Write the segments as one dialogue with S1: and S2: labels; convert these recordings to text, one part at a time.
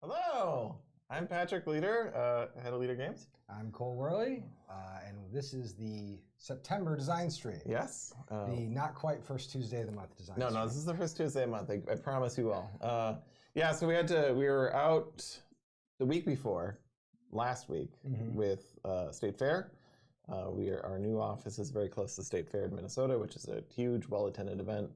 S1: Hello, I'm Patrick Leader, head of Leader Games.
S2: I'm Cole Worley, and this is the September design stream.
S1: Yes.
S2: The not quite first Tuesday of the month design stream.
S1: No, this is the first Tuesday of the month. I promise you all. Yeah, so we were out the week before, last week, with State Fair. Our new office is very close to State Fair in Minnesota, which is a huge, well-attended event.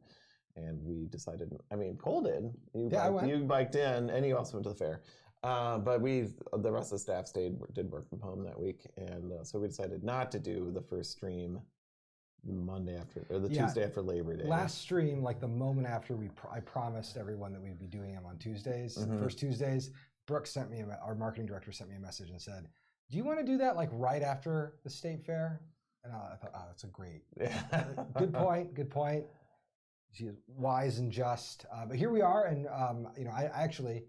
S1: And we decided, Cole did.
S2: I went.
S1: You biked in, and you also went to the fair. But the rest of the staff did work from home that week. And so we decided not to do the first stream the Monday after, or the Tuesday after Labor Day.
S2: Last stream, like the moment after I promised everyone that we'd be doing them on Tuesdays, first Tuesdays, Brooke sent me, our marketing director sent me a message and said, do you want to do that like right after the state fair? And I thought, oh, that's a great, good point. She is wise and just, but here we are, and I actually,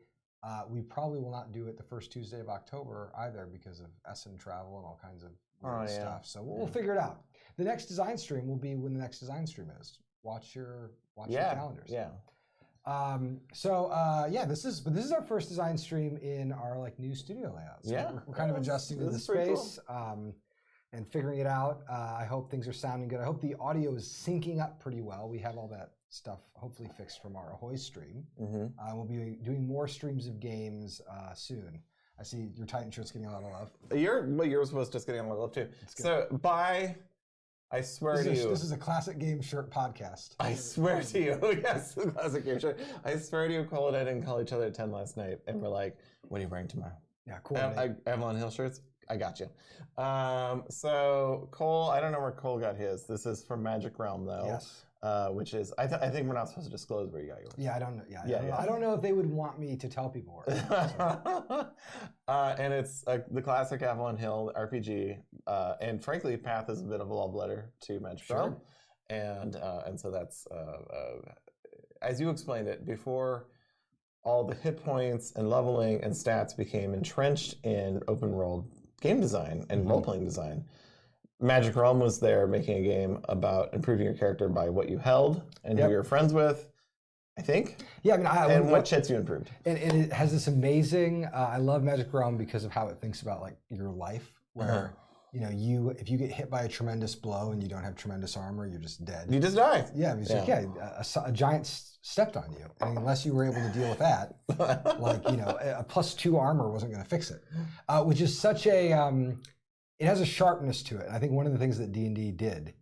S2: we probably will not do it the first Tuesday of October either because of Essen travel and all kinds of weird stuff. So we'll figure it out. The next design stream will be when the next design stream is. Watch your calendars.
S1: Yeah.
S2: This is our first design stream in our new studio layout. So we're kind of adjusting to the space. Cool. And figuring it out. I hope things are sounding good. I hope the audio is syncing up pretty well. We have all that stuff hopefully fixed from our Ahoy stream. We'll be doing more streams of games soon. I see your Titan shirt's getting a lot of love.
S1: Yours was just getting a lot of love too. So I swear to you.
S2: This is a classic game shirt podcast.
S1: I swear to you. Yes, classic game shirt. I swear to you, Cole and I didn't call each other at 10 last night. And we're like, what are you wearing tomorrow?
S2: Yeah, cool.
S1: Avalon Hill shirts. I got you. So Cole, I don't know where Cole got his. This is from Magic Realm, though.
S2: Yes.
S1: Which is, I think we're not supposed to disclose where you got yours.
S2: Yeah, I don't know. Yeah. I don't know if they would want me to tell people where.
S1: And it's the classic Avalon Hill RPG. And frankly, Path is a bit of a love letter to Magic Realm. And so that's, as you explained it, before all the hit points and leveling and stats became entrenched in open world game design and role-playing design, Magic Realm was there making a game about improving your character by what you held and who you're friends with, I think. Yeah, and what chits you improved.
S2: And it has this amazing, I love Magic Realm because of how it thinks about your life, where if you get hit by a tremendous blow and you don't have tremendous armor, you're just dead.
S1: You just die.
S2: Yeah, a giant stepped on you, and unless you were able to deal with that, a +2 armor wasn't going to fix it. Which is such a, it has a sharpness to it. And I think one of the things that D&D did,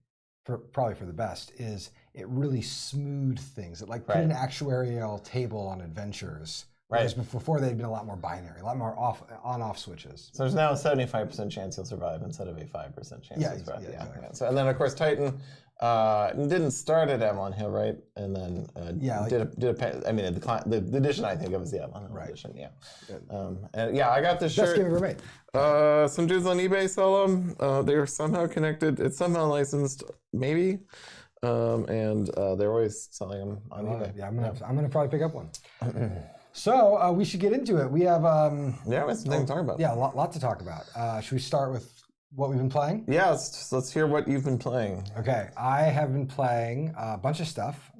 S2: probably for the best, is it really smoothed things. It put an actuarial table on adventures. Whereas before they'd been a lot more binary, a lot more on-off switches.
S1: So there's now a 75% chance you'll survive instead of a 5% chance you'll survive. Yeah, exactly. So, and then of course Titan didn't start at Avalon Hill, right? And then the edition I think of is the Avalon Hill edition. Yeah. I got this shirt.
S2: Best game ever made.
S1: Some dudes on eBay sell them. They are somehow connected. It's somehow licensed, maybe. And they're always selling them on eBay.
S2: Yeah, I'm gonna probably pick up one. So we should get into it. We have
S1: we have something to talk about.
S2: Yeah, a lot to talk about. Should we start with what we've been playing?
S1: Yeah, let's hear what you've been playing.
S2: Okay, I have been playing a bunch of stuff.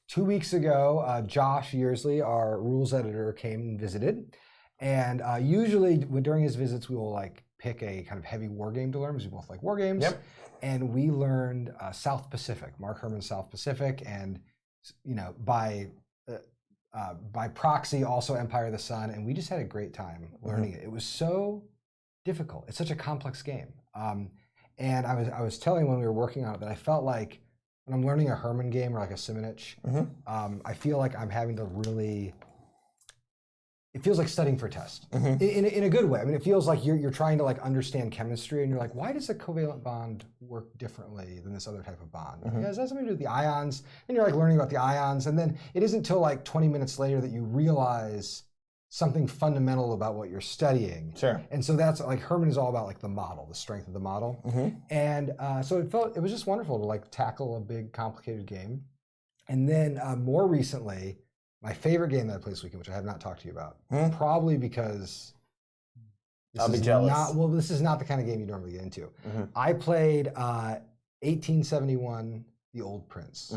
S2: 2 weeks ago, Josh Yearsley, our rules editor, came and visited. And usually during his visits, we will pick a kind of heavy war game to learn because we both like war games.
S1: Yep.
S2: And we learned South Pacific, Mark Herman's South Pacific, and by proxy, also Empire of the Sun, and we just had a great time learning it. It was so difficult. It's such a complex game. And I was telling when we were working on it that I felt like when I'm learning a Herman game or a Simonich, I feel like I'm having to really, it feels like studying for a test in a good way. It feels like you're trying to understand chemistry, and you're like, why does a covalent bond work differently than this other type of bond? Because it has something to do with the ions, and you're learning about the ions, and then it isn't until 20 minutes later that you realize something fundamental about what you're studying.
S1: Sure.
S2: And so that's Herman is all about the model, the strength of the model, and so it was just wonderful to tackle a big complicated game, and then more recently. My favorite game that I played this weekend, which I have not talked to you about, probably because
S1: I'll be jealous.
S2: This is not the kind of game you normally get into. I played 1871, The Old Prince,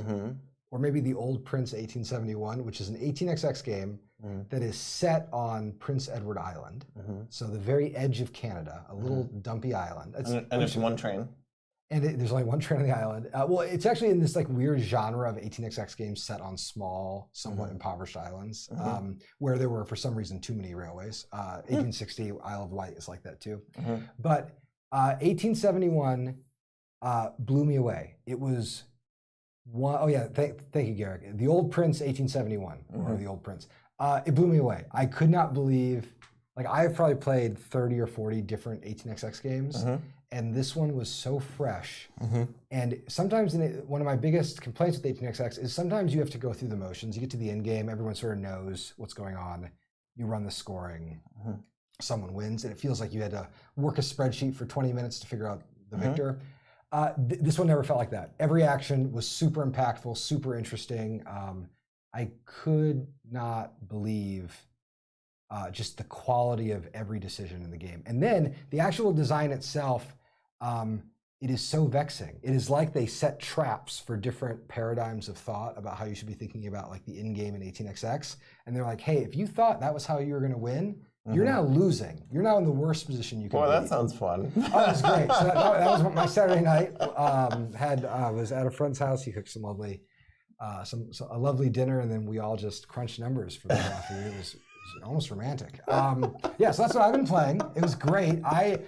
S2: or maybe The Old Prince 1871, which is an 18xx game that is set on Prince Edward Island. So the very edge of Canada, a little dumpy island.
S1: And it's one train.
S2: And there's only one train on the island. Well, it's actually in this like weird genre of 18xx games set on small, somewhat impoverished islands, where there were, for some reason, too many railways. 1860, Isle of Wight is like that too. But 1871 blew me away. It was one, oh yeah, thank you, Garrick. The Old Prince 1871, or The Old Prince. It blew me away. I could not believe, like I've probably played 30 or 40 different 18xx games. And this one was so fresh. And sometimes one of my biggest complaints with 18xx is sometimes you have to go through the motions. You get to the end game, everyone sort of knows what's going on. You run the scoring, someone wins, and it feels like you had to work a spreadsheet for 20 minutes to figure out the victor. This one never felt like that. Every action was super impactful, super interesting. I could not believe just the quality of every decision in the game. And then the actual design itself, it is so vexing. It is like they set traps for different paradigms of thought about how you should be thinking about like the end game in 18xx. And they're like, hey, if you thought that was how you were going to win, you're now losing. You're now in the worst position you can be.
S1: Boy, that sounds fun.
S2: Oh, it was great. So that was my Saturday night. Was at a friend's house. He cooked some lovely, a lovely dinner, and then we all just crunched numbers for the coffee. It was almost romantic. Yeah, so that's what I've been playing. It was great. My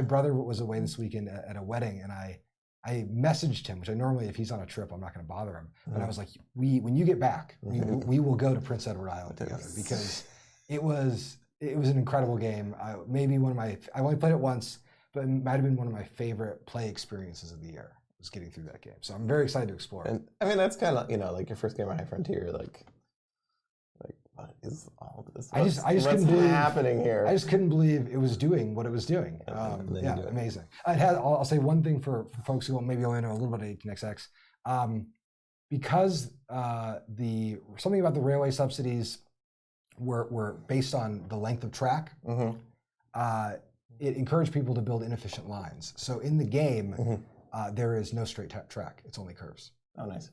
S2: brother was away this weekend at a wedding, and I messaged him, which I normally, if he's on a trip, I'm not going to bother him. But I was like, when you get back, we will go to Prince Edward Island together, because it was an incredible game. Maybe I've only played it once, but it might have been one of my favorite play experiences of the year, was getting through that game. So I'm very excited to explore it.
S1: And I mean, that's kind of, like your first game on High Frontier, like what is all this?
S2: I just couldn't believe happening here. I just couldn't believe it was doing what it was doing. Yeah, amazing. I'll say one thing for folks who maybe only know a little bit of 18xx, because something about the railway subsidies were based on the length of track. It encouraged people to build inefficient lines. So in the game, there is no straight track; it's only curves.
S1: Oh, nice.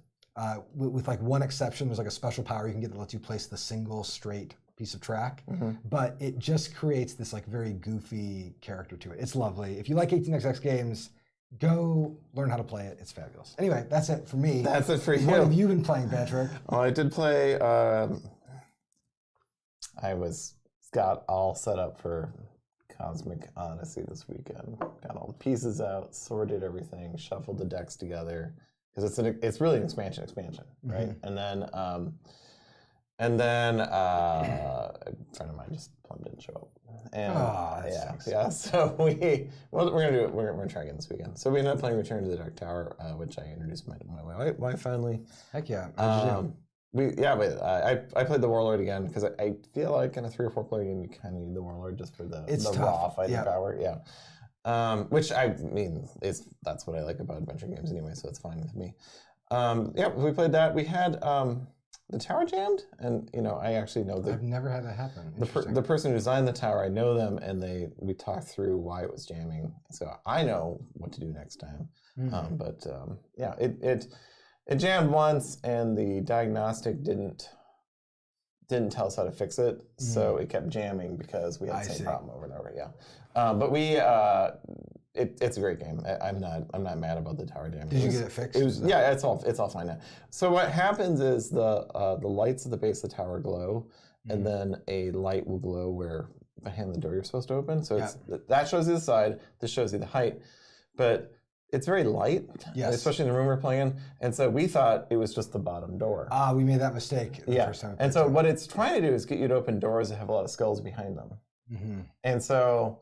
S2: With like one exception, there's like a special power you can get that lets you place the single straight piece of track, but it just creates this like very goofy character to it. It's lovely. If you like 18xx games, go learn how to play it. It's fabulous. Anyway, that's it for me.
S1: That's it for you.
S2: What have you been playing, Patrick?
S1: Well, I did play. I got all set up for Cosmic Odyssey this weekend. Got all the pieces out, sorted everything, shuffled the decks together. Because it's really an expansion, right? And then a friend of mine just didn't show up. And yeah. So we're gonna do it. We're gonna try again this weekend. So we ended up playing Return to the Dark Tower, which I introduced my wife finally.
S2: Heck yeah.
S1: I played the Warlord again because I feel like in a 3 or 4 player game you kind of need the Warlord just for the raw fighting power. Yeah. Which I mean, that's what I like about adventure games anyway, so it's fine with me. We played that. We had the tower jammed, and I actually know
S2: I've never had that happen.
S1: The person who designed the tower, I know them, and we talked through why it was jamming, so I know what to do next time. It jammed once, and the diagnostic didn't tell us how to fix it, so it kept jamming because we had the same problem over and over. Yeah, but it's a great game. I'm not mad about the tower jam.
S2: Did you get it fixed?
S1: It's all fine now. So what happens is the lights at the base of the tower glow, and then a light will glow where behind the door you're supposed to open. So that shows you the side. This shows you the height, but it's very light, especially in the room we're playing in. And so we thought it was just the bottom door.
S2: We made that mistake the first time.
S1: And so what it's trying to do is get you to open doors that have a lot of skulls behind them. And so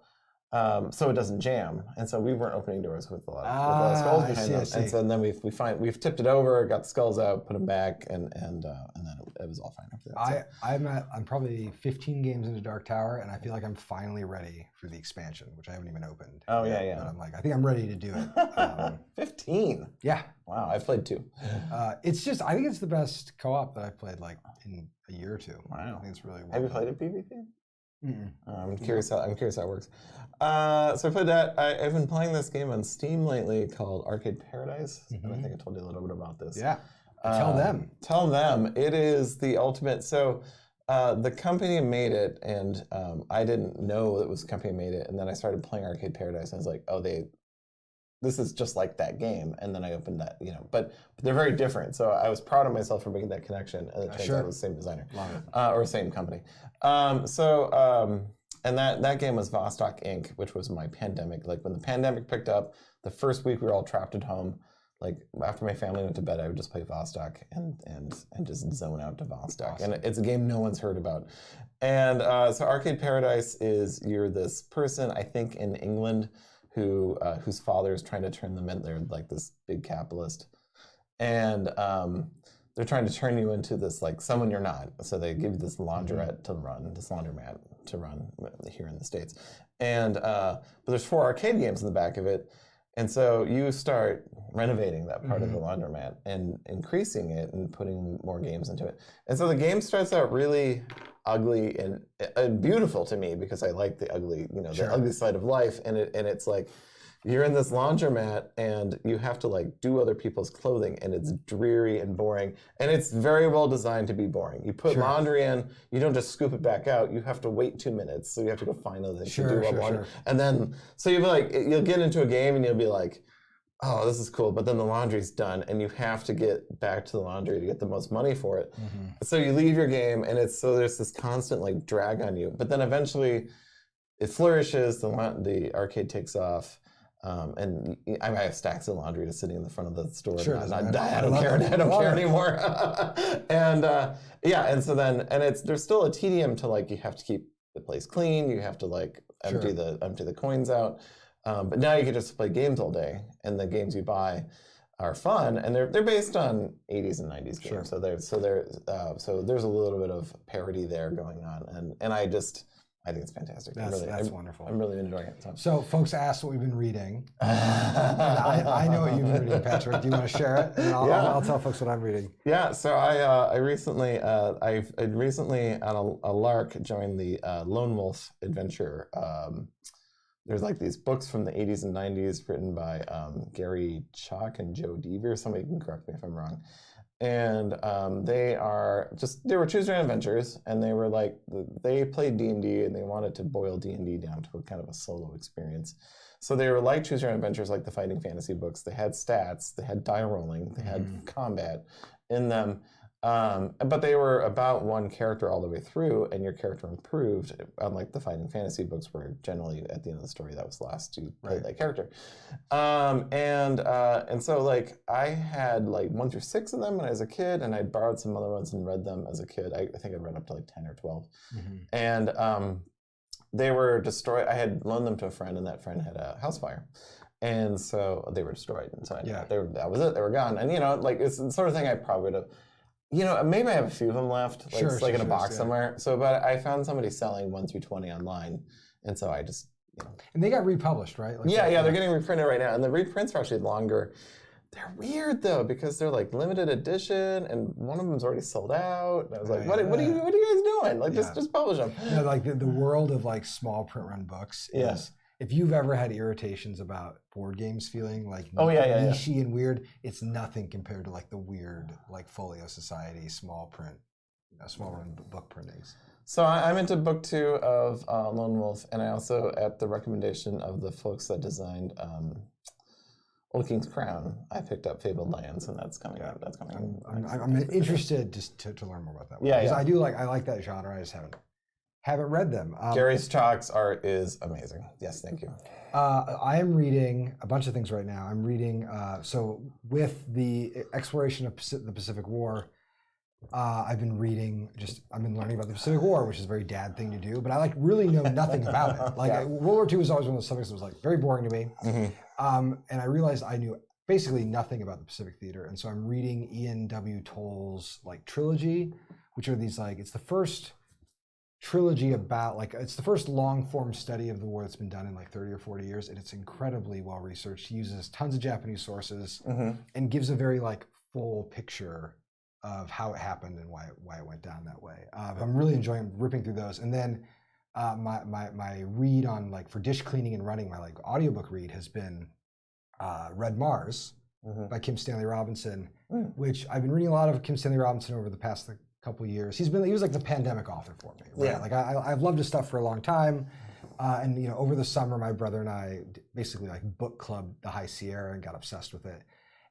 S1: it doesn't jam. And so we weren't opening doors with a lot of skulls behind them. And so then we've tipped it over, got the skulls out, put them back, and then it was all fine after that.
S2: I'm probably 15 games into Dark Tower, and I feel like I'm finally ready for the expansion, which I haven't even opened.
S1: Oh yeah.
S2: But I'm like, I think I'm ready to do it.
S1: 15.
S2: Yeah.
S1: Wow, I've played 2.
S2: I think it's the best co-op that I've played like in a year or 2.
S1: Wow.
S2: I think it's really.
S1: Have you played it PvP? I'm curious how it works. So I played that. I've been playing this game on Steam lately called Arcade Paradise, and I think I told you a little bit about this.
S2: Yeah. Tell them.
S1: Tell them. It is the ultimate. So the company made it, and I didn't know it was the company made it. And then I started playing Arcade Paradise, and I was like, oh, this is just like that game. And then I opened that, but they're very different. So I was proud of myself for making that connection. And it turns out it was the same designer or same company. And that game was Vostok Inc., which was my pandemic. Like when the pandemic picked up, the first week we were all trapped at home. Like after my family went to bed, I would just play Vostok and just zone out to Vostok. Awesome. And it's a game no one's heard about. And so Arcade Paradise is you're this person, I think in England, whose father is trying to turn them in. They're like this big capitalist. And they're trying to turn you into this like someone you're not. So they give you this laundrette to run, this laundromat to run here in the States. And but there's 4 arcade games in the back of it. And so you start renovating that part of the laundromat and increasing it and putting more games into it. And so the game starts out really ugly and beautiful to me because I like the ugly, the ugly side of life. And it's like you're in this laundromat and you have to like do other people's clothing and it's dreary and boring. And it's very well designed to be boring. You put laundry in, you don't just scoop it back out. You have to wait 2 minutes. So you have to go find other things to do laundry. And then, so you'll get into a game and you'll be like, oh, this is cool. But then the laundry's done and you have to get back to the laundry to get the most money for it. So you leave your game and there's this constant like drag on you. But then eventually it flourishes, the arcade takes off. And I have stacks of laundry just sitting in the front of the store. I don't care anymore. And and so then there's still a tedium to like you have to keep the place clean. You have to like empty the coins out. But now you can just play games all day, and the games you buy are fun, and they're based on 80s and 90s games. So there's a little bit of parody there going on, and I think it's fantastic.
S2: That's wonderful.
S1: I'm really enjoying it.
S2: So folks asked what we've been reading. I know what you've been reading, Patrick. Do you want to share it? And I'll tell folks what I'm reading.
S1: Yeah. So I recently on a lark joined the Lone Wolf Adventure. There's like these books from the 80s and 90s written by Gary Chalk and Joe Deaver. Somebody can correct me if I'm wrong. And they were choose your own adventures, and they played D&D and they wanted to boil D&D down to a kind of a solo experience. So they were like choose your own adventures, like the fighting fantasy books. They had stats, they had die rolling, they had combat in them. But they were about one character all the way through, and your character improved, unlike the fighting fantasy books where generally at the end of the story that was lost to play that character. And so like I had like 1 through 6 of them when I was a kid, and I borrowed some other ones and read them as a kid. I think I read up to like 10 or 12. And they were destroyed. I had loaned them to a friend, and that friend had a house fire. And so they were destroyed. And so that was it. They were gone. And it's the sort of thing I probably would have. Maybe I have a few of them left, like in a box somewhere. So, but I found somebody selling 1 through 20 online, and so I just,
S2: And they got republished, right?
S1: They're getting reprinted right now, and the reprints are actually longer. They're weird though because they're like limited edition, and one of them's already sold out. And I was like, what are you guys doing? Like, just publish them.
S2: No, like the world of like small print run books is. If you've ever had irritations about board games feeling like niche-y and weird, it's nothing compared to like the weird like Folio Society small print, small run book printings.
S1: So I'm into book 2 of Lone Wolf, and I also, at the recommendation of the folks that designed Old King's Crown, I picked up Fabled Lands, and that's coming out.
S2: I'm interested just to learn more about that one. I like that genre. I just haven't read them.
S1: Gary's Chalk's art is amazing. Yes, thank you.
S2: I am reading a bunch of things right now. I'm reading, so with the exploration of the Pacific War, I've been learning about the Pacific War, which is a very dad thing to do, but I really know nothing about it. World War II was always one of those subjects that was like very boring to me. And I realized I knew basically nothing about the Pacific Theater. And so I'm reading Ian W. Toll's trilogy, which are these it's the first trilogy about it's the first long form study of the war that's been done in 30 or 40 years, and it's incredibly well researched. He uses tons of Japanese sources and gives a very full picture of how it happened and why it went down that way. I'm really enjoying ripping through those. And then my read on for dish cleaning and running, my audiobook read has been Red Mars by Kim Stanley Robinson, which I've been reading a lot of Kim Stanley Robinson over the past couple of years. He was like the pandemic author for me, right?
S1: Yeah.
S2: Like I've loved his stuff for a long time. And over the summer, my brother and I basically like book clubbed The High Sierra and got obsessed with it.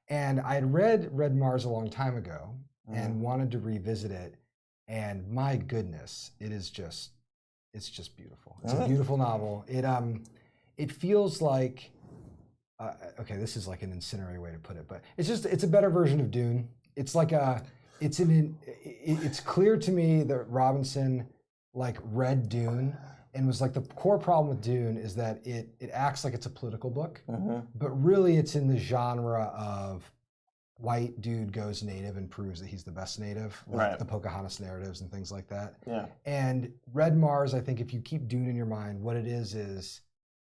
S2: And I had read Red Mars a long time ago and wanted to revisit it. And my goodness, it's just beautiful. It's a beautiful novel. It feels like, okay, this is like an incendiary way to put it, but it's a better version of Dune. It's like it's clear to me that Robinson like read Dune and was like, the core problem with Dune is that it acts like it's a political book, but really it's in the genre of white dude goes native and proves that he's the best native, like the Pocahontas narratives and things like that.
S1: Yeah.
S2: And Red Mars, I think if you keep Dune in your mind, what it is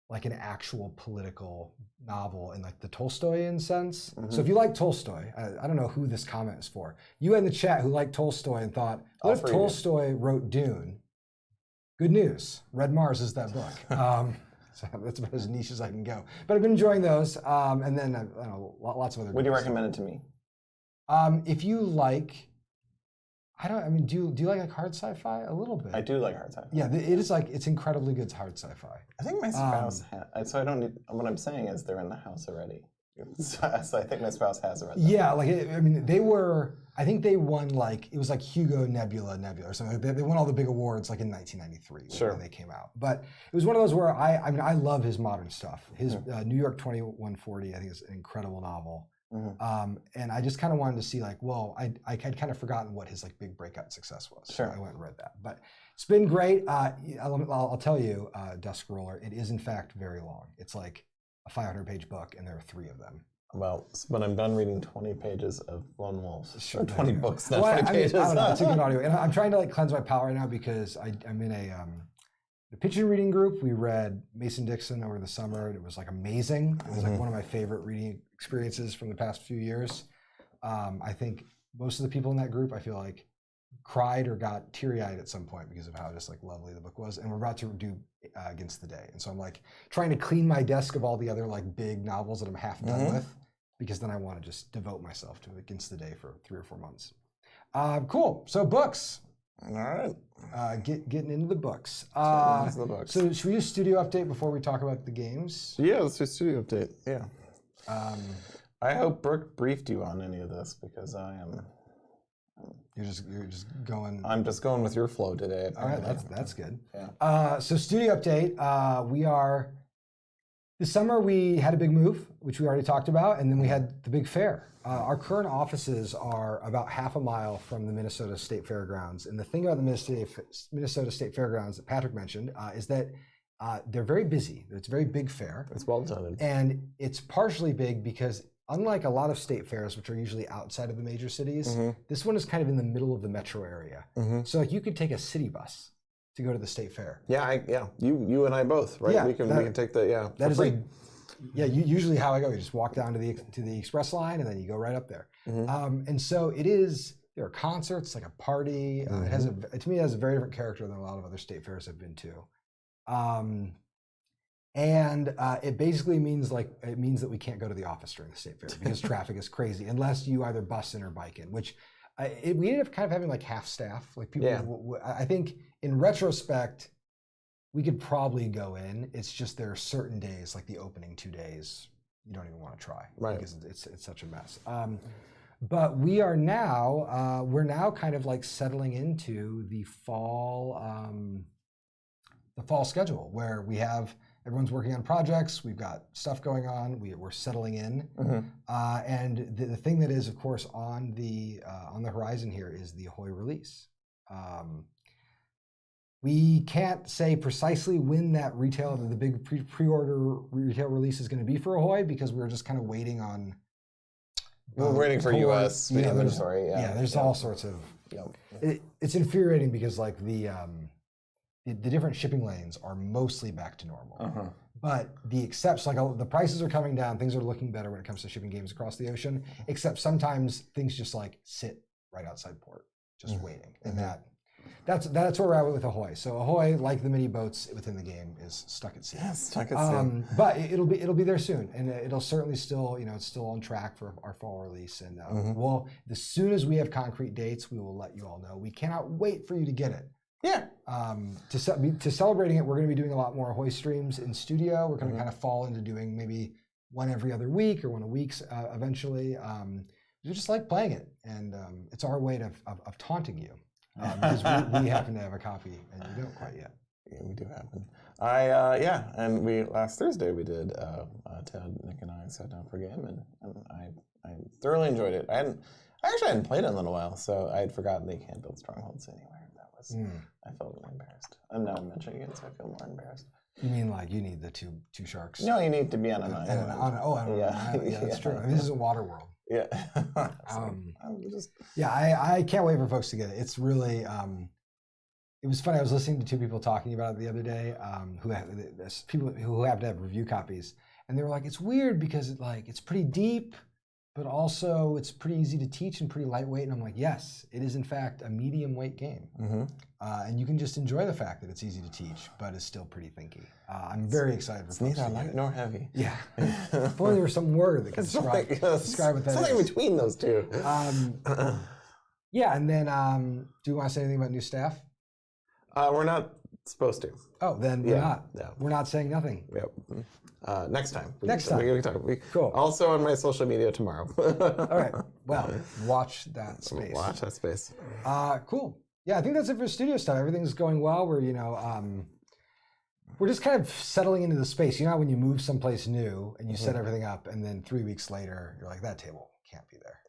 S2: like an actual political novel in like the Tolstoyan sense. So if you like Tolstoy, I don't know who this comment is for. You in the chat who liked Tolstoy and thought, what if Tolstoy wrote Dune? Good news, Red Mars is that book. So that's about as niche as I can go. But I've been enjoying those. And then I don't know, lots of other
S1: Would you recommend it to me?
S2: If you like, do you like hard sci-fi? A little bit.
S1: I do like hard sci-fi.
S2: Yeah, it is like, it's incredibly good hard sci-fi.
S1: I think my spouse so I don't need, what I'm saying is they're in the house already. So I think my spouse has read them.
S2: Yeah, like, I think they won like, it was like Hugo Nebula or something. They won all the big awards like in 1993 when they came out. But it was one of those where I love his modern stuff. His New York 2140, I think is an incredible novel. And I just kind of wanted to see like, well, I had kind of forgotten what his like big breakout success was. So I went and read that. But it's been great. I'll tell you, Dusk Roller, it is in fact very long. It's like a 500-page book, and there are 3 of them.
S1: Well, when I'm done reading 20 pages of Lone Wolves, or 20 books, not 20 pages.
S2: I don't know, it's a good audio. And I'm trying to like cleanse my palate right now because I'm in the pitching reading group. We read Mason Dixon over the summer, and it was like amazing. It was like one of my favorite reading experiences from the past few years. I think most of the people in that group, I feel like, cried or got teary-eyed at some point because of how just like lovely the book was. And we're about to do Against the Day. And so I'm like trying to clean my desk of all the other like big novels that I'm half done with, because then I want to just devote myself to Against the Day for 3 or 4 months. Cool. So books.
S1: All right.
S2: Getting into the books.
S1: So
S2: should we do studio update before we talk about the games?
S1: Yeah, let's do studio update. Yeah. I hope Brooke briefed you on any of this, because I am.
S2: You're just going.
S1: I'm just going with your flow today.
S2: All right, that's good.
S1: Yeah.
S2: So studio update. This summer we had a big move, which we already talked about, and then we had the big fair. Our current offices are about half a mile from the Minnesota State Fairgrounds. And the thing about the Minnesota State Fairgrounds that Patrick mentioned is that they're very busy. It's a very big fair.
S1: It's well done.
S2: And it's partially big because unlike a lot of state fairs, which are usually outside of the major cities, this one is kind of in the middle of the metro area. So like you could take a city bus to go to the state fair.
S1: Yeah, you and I both, right?
S2: Yeah,
S1: we can take the
S2: that is free. Usually how I go. You just walk down to the express line and then you go right up there. And so it is. There are concerts, like a party. It has to me it has a very different character than a lot of other state fairs I've been to. And it basically means that we can't go to the office during the state fair because traffic is crazy unless you either bus in or bike in, which we ended up kind of having like half staff. Like people, I think in retrospect, we could probably go in. It's just there are certain days, like the opening 2 days, you don't even want to try, right? Because it's such a mess. But we're now kind of like settling into the fall schedule where we have. Everyone's working on projects. We've got stuff going on. We're settling in, and the thing that is, of course, on the horizon here is the Ahoy release. We can't say precisely when that the big pre-order retail release is going to be for Ahoy because we're just kind of waiting on.
S1: We're waiting for U.S. inventory.
S2: There's all sorts of. It's infuriating because like the different shipping lanes are mostly back to normal. But the exception, like the prices are coming down, things are looking better when it comes to shipping games across the ocean, except sometimes things just like sit right outside port, just waiting. And That's where we're at with Ahoy. So Ahoy, like the mini boats within the game, is stuck at sea.
S1: Yeah, stuck at sea.
S2: But it'll be there soon, and it'll certainly still, it's still on track for our fall release. And we'll, as soon as we have concrete dates, we will let you all know. We cannot wait for you to get it.
S1: Yeah.
S2: To celebrating it, we're going to be doing a lot more Ahoy streams in studio. We're going to kind of fall into doing maybe one every other week or one a week eventually. We just like playing it, and it's our way of taunting you. Because we happen to have a copy and you don't quite yet.
S1: Yeah, we do happen. And we last Thursday we did Ted, Nick, and I sat down for a game, and I thoroughly enjoyed it. I actually hadn't played it in a little while, so I had forgotten that you can't build strongholds anywhere. That was I felt really embarrassed. I'm now mentioning it, so I feel more embarrassed.
S2: You mean like you need the two sharks?
S1: No, you need to be on an island.
S2: Yeah, that's true. I mean, this is a water world.
S1: Yeah.
S2: I can't wait for folks to get it. It's really, it was funny. I was listening to two people talking about it the other day, people who happen to have review copies, and they were like, it's weird because it's pretty deep, but also it's pretty easy to teach and pretty lightweight. And I'm like, yes, it is in fact a medium weight game. And you can just enjoy the fact that it's easy to teach, but it's still pretty thinky. I'm very excited for folks.
S1: It's neither light nor heavy.
S2: Yeah. If only there was some word that could describe what that is.
S1: Something between those two.
S2: Yeah, and then do you want to say anything about new staff?
S1: We're not supposed to.
S2: Oh, then we're not.
S1: Yeah.
S2: We're not saying nothing.
S1: Yep. Next time.
S2: Next time.
S1: We can talk.
S2: Cool.
S1: Also on my social media tomorrow.
S2: All right. Well, watch that space.
S1: Watch that space.
S2: Cool. Yeah, I think that's it for studio stuff. Everything's going well. We're just kind of settling into the space. You know how when you move someplace new and you set everything up, and then 3 weeks later you're like, that table can't be there.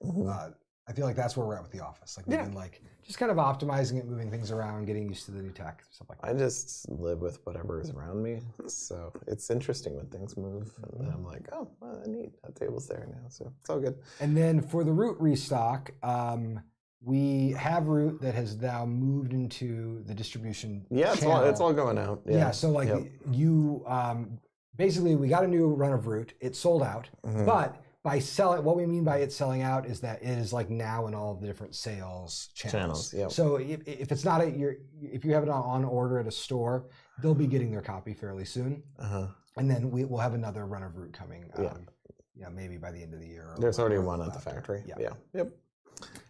S2: I feel like that's where we're at with the office. Like we've been just kind of optimizing it, moving things around, getting used to the new tech, stuff like that.
S1: I just live with whatever is around me, so it's interesting when things move, and I'm like, oh, well, neat. That table's there now, so it's all good.
S2: And then for the root restock, we have root that has now moved into the distribution.
S1: Yeah, it's all going out.
S2: Yeah, so you basically we got a new run of root. It sold out, but by selling, what we mean by it selling out is that it is like now in all of the different sales channels.
S1: Yep.
S2: So if it's not if you have it on order at a store, they'll be getting their copy fairly soon. And then we'll have another run of root coming. Maybe by the end of the year.
S1: There's already one at the factory. Yeah. Yep.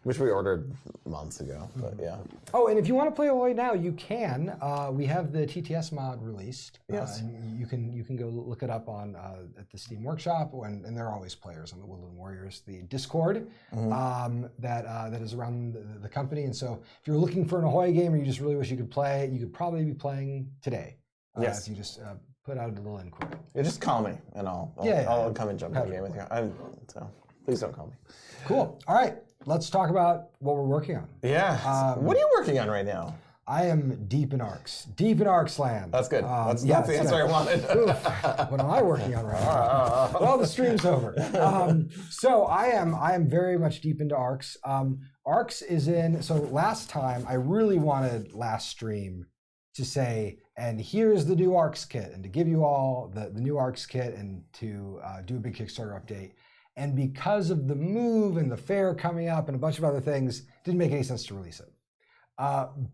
S1: Which we ordered months ago, but yeah.
S2: Oh, and if you want to play Ahoy now, you can. We have the TTS mod released.
S1: Yes.
S2: And you can go look it up on at the Steam Workshop, and there are always players on the Woodland Warriors, the Discord that is around the company. And so if you're looking for an Ahoy game or you just really wish you could play, you could probably be playing today. If you just put out a little inquiry.
S1: Yeah, just call me and I'll come and jump in the game with you. So please don't call me.
S2: Cool. All right. Let's talk about what we're working on.
S1: Yeah. What are you working on right now?
S2: I am deep in ARCs. Deep in ARCs land.
S1: That's good. That's the answer I wanted.
S2: What am I working on right now? Well, the stream's over. So I am very much deep into ARCs. ARCs is in, so last time, I really wanted last stream to say, and here's the new ARCs kit, and to give you all the new ARCs kit and to do a big Kickstarter update. And because of the move and the fair coming up and a bunch of other things, it didn't make any sense to release it.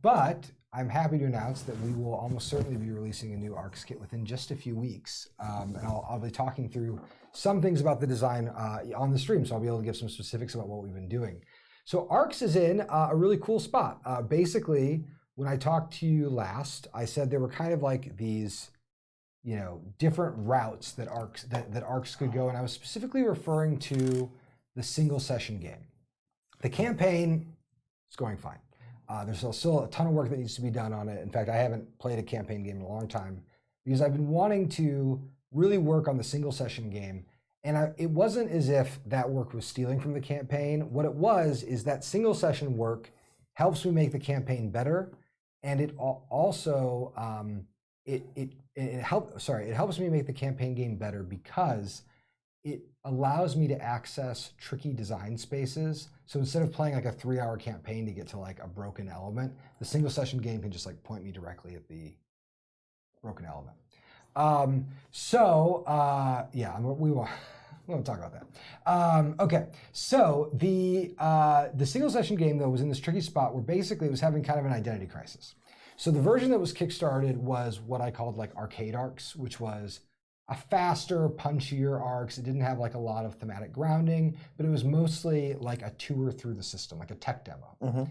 S2: But I'm happy to announce that we will almost certainly be releasing a new ARCs kit within just a few weeks. And I'll be talking through some things about the design on the stream, so I'll be able to give some specifics about what we've been doing. So ARCs is in a really cool spot. Basically, when I talked to you last, I said there were kind of like these different routes that ARCs could go, and I was specifically referring to the single session game. The campaign is going fine. There's still a ton of work that needs to be done on it. In fact, I haven't played a campaign game in a long time because I've been wanting to really work on the single session game, and it wasn't as if that work was stealing from the campaign. What it was is that single session work helps me make the campaign better, and it also it helps me make the campaign game better because it allows me to access tricky design spaces. So instead of playing like a 3-hour campaign to get to like a broken element, the single session game can just like point me directly at the broken element. we won't talk about that. Okay, so the single session game though was in this tricky spot where basically it was having kind of an identity crisis. So the version that was kickstarted was what I called like arcade arcs, which was a faster, punchier arcs. It didn't have like a lot of thematic grounding, but it was mostly like a tour through the system, like a tech demo.
S1: Mm-hmm.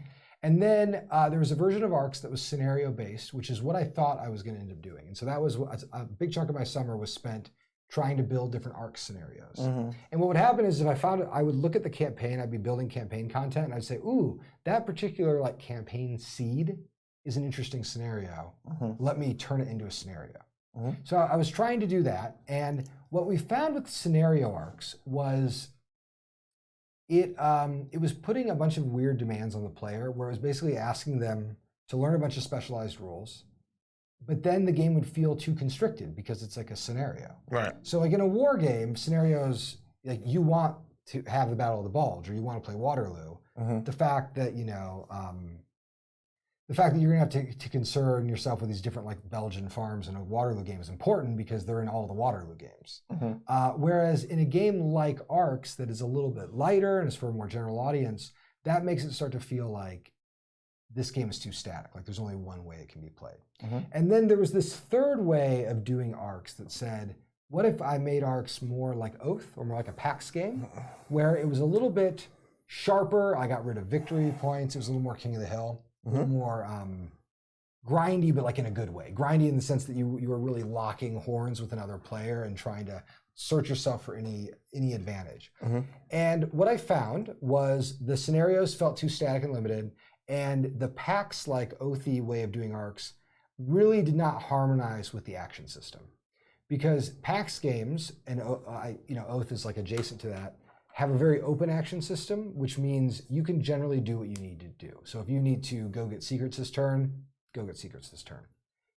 S2: And then there was a version of ARCs that was scenario-based, which is what I thought I was going to end up doing. And so that was a big chunk of my summer was spent trying to build different ARC scenarios. Mm-hmm. And what would happen is if I found it, I would look at the campaign, I'd be building campaign content, and I'd say, ooh, that particular like campaign seed is an interesting scenario. Mm-hmm. Let me turn it into a scenario. Mm-hmm. So I was trying to do that. And what we found with scenario ARCs was it was putting a bunch of weird demands on the player where it was basically asking them to learn a bunch of specialized rules, but then the game would feel too constricted because it's like a scenario.
S1: Right.
S2: So like in a war game, scenarios, like you want to have the Battle of the Bulge or you want to play Waterloo. Mm-hmm. The fact that, the fact that you're gonna have to concern yourself with these different like Belgian farms in a Waterloo game is important because they're in all the Waterloo games. Mm-hmm. Whereas in a game like ARCs that is a little bit lighter and is for a more general audience, that makes it start to feel like this game is too static, like there's only one way it can be played. Mm-hmm. And then there was this third way of doing ARCs that said, what if I made ARCs more like Oath or more like a PAX game, where it was a little bit sharper, I got rid of victory points, it was a little more King of the Hill. A little more grindy, but like in a good way. Grindy in the sense that you were really locking horns with another player and trying to search yourself for any advantage. Mm-hmm. And what I found was the scenarios felt too static and limited, and the PAX like Oathy way of doing ARCs really did not harmonize with the action system. Because PAX games, and Oath is like adjacent to that, have a very open action system, which means you can generally do what you need to do. So if you need to go get secrets this turn, go get secrets this turn.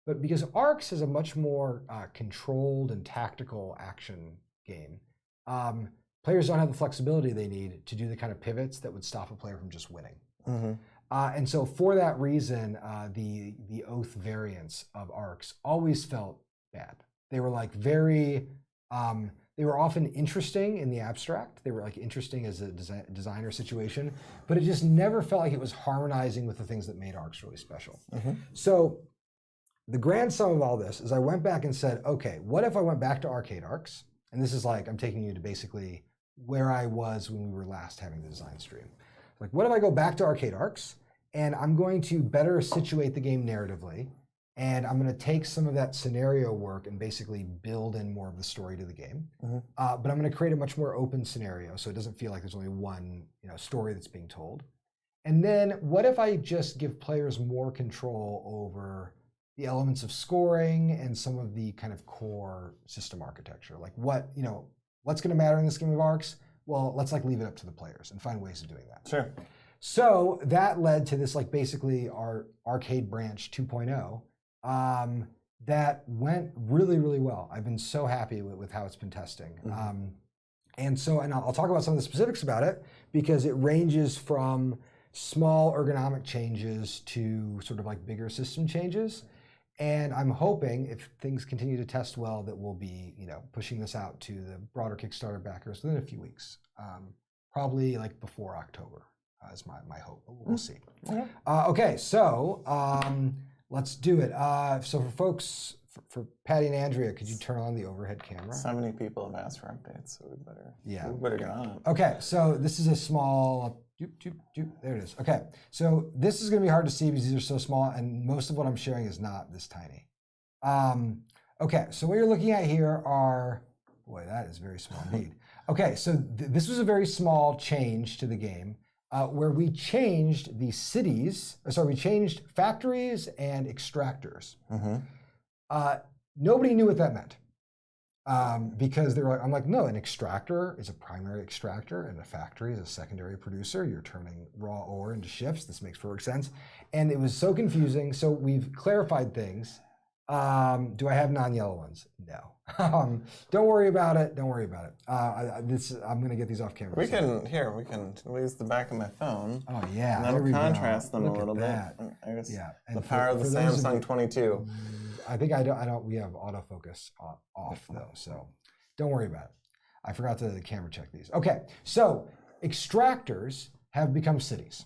S2: But because ARCs is a much more controlled and tactical action game, players don't have the flexibility they need to do the kind of pivots that would stop a player from just winning. Mm-hmm. And so for that reason, the Oath variants of ARCs always felt bad. They were like very... they were often interesting in the abstract. They were like interesting as a designer situation, but it just never felt like it was harmonizing with the things that made ARCs really special. Mm-hmm. So the grand sum of all this is I went back and said, okay, what if I went back to arcade ARCs? And this is like, I'm taking you to basically where I was when we were last having the design stream. Like, what if I go back to arcade ARCs and I'm going to better situate the game narratively, and I'm going to take some of that scenario work and basically build in more of the story to the game. Mm-hmm. But I'm going to create a much more open scenario so it doesn't feel like there's only one story that's being told. And then what if I just give players more control over the elements of scoring and some of the kind of core system architecture? Like what's going to matter in this game of ARCs? Well, let's like leave it up to the players and find ways of doing that.
S1: Sure.
S2: So that led to this like basically our arcade branch 2.0. That went really, really well. I've been so happy with how it's been testing. Mm-hmm. And I'll talk about some of the specifics about it because it ranges from small ergonomic changes to sort of like bigger system changes. And I'm hoping if things continue to test well that we'll be, pushing this out to the broader Kickstarter backers within a few weeks, probably like before October is my hope. We'll see. Mm-hmm. Okay, so let's do it. So for folks, for Patty and Andrea, could you turn on the overhead camera?
S1: So many people have asked for updates, so we better get on it.
S2: Okay, so this is a small, there it is. Okay, so this is gonna be hard to see because these are so small and most of what I'm sharing is not this tiny. Okay, so what you're looking at here are, boy, that is very small indeed. Okay, so this was a very small change to the game. Where we changed the cities, we changed factories and extractors. Mm-hmm. Nobody knew what that meant because I'm like, no, an extractor is a primary extractor and a factory is a secondary producer. You're turning raw ore into ships. This makes perfect sense. And it was so confusing. So we've clarified things. Do I have non-yellow ones? No. Don't worry about it. Don't worry about it. I'm going to get these off camera.
S1: We can use the back of my phone.
S2: Oh yeah.
S1: And that'll contrast them a little bit. I guess the power of the Samsung 22.
S2: I think I don't, we have autofocus off though, so don't worry about I forgot to camera check these. Okay, so extractors have become cities.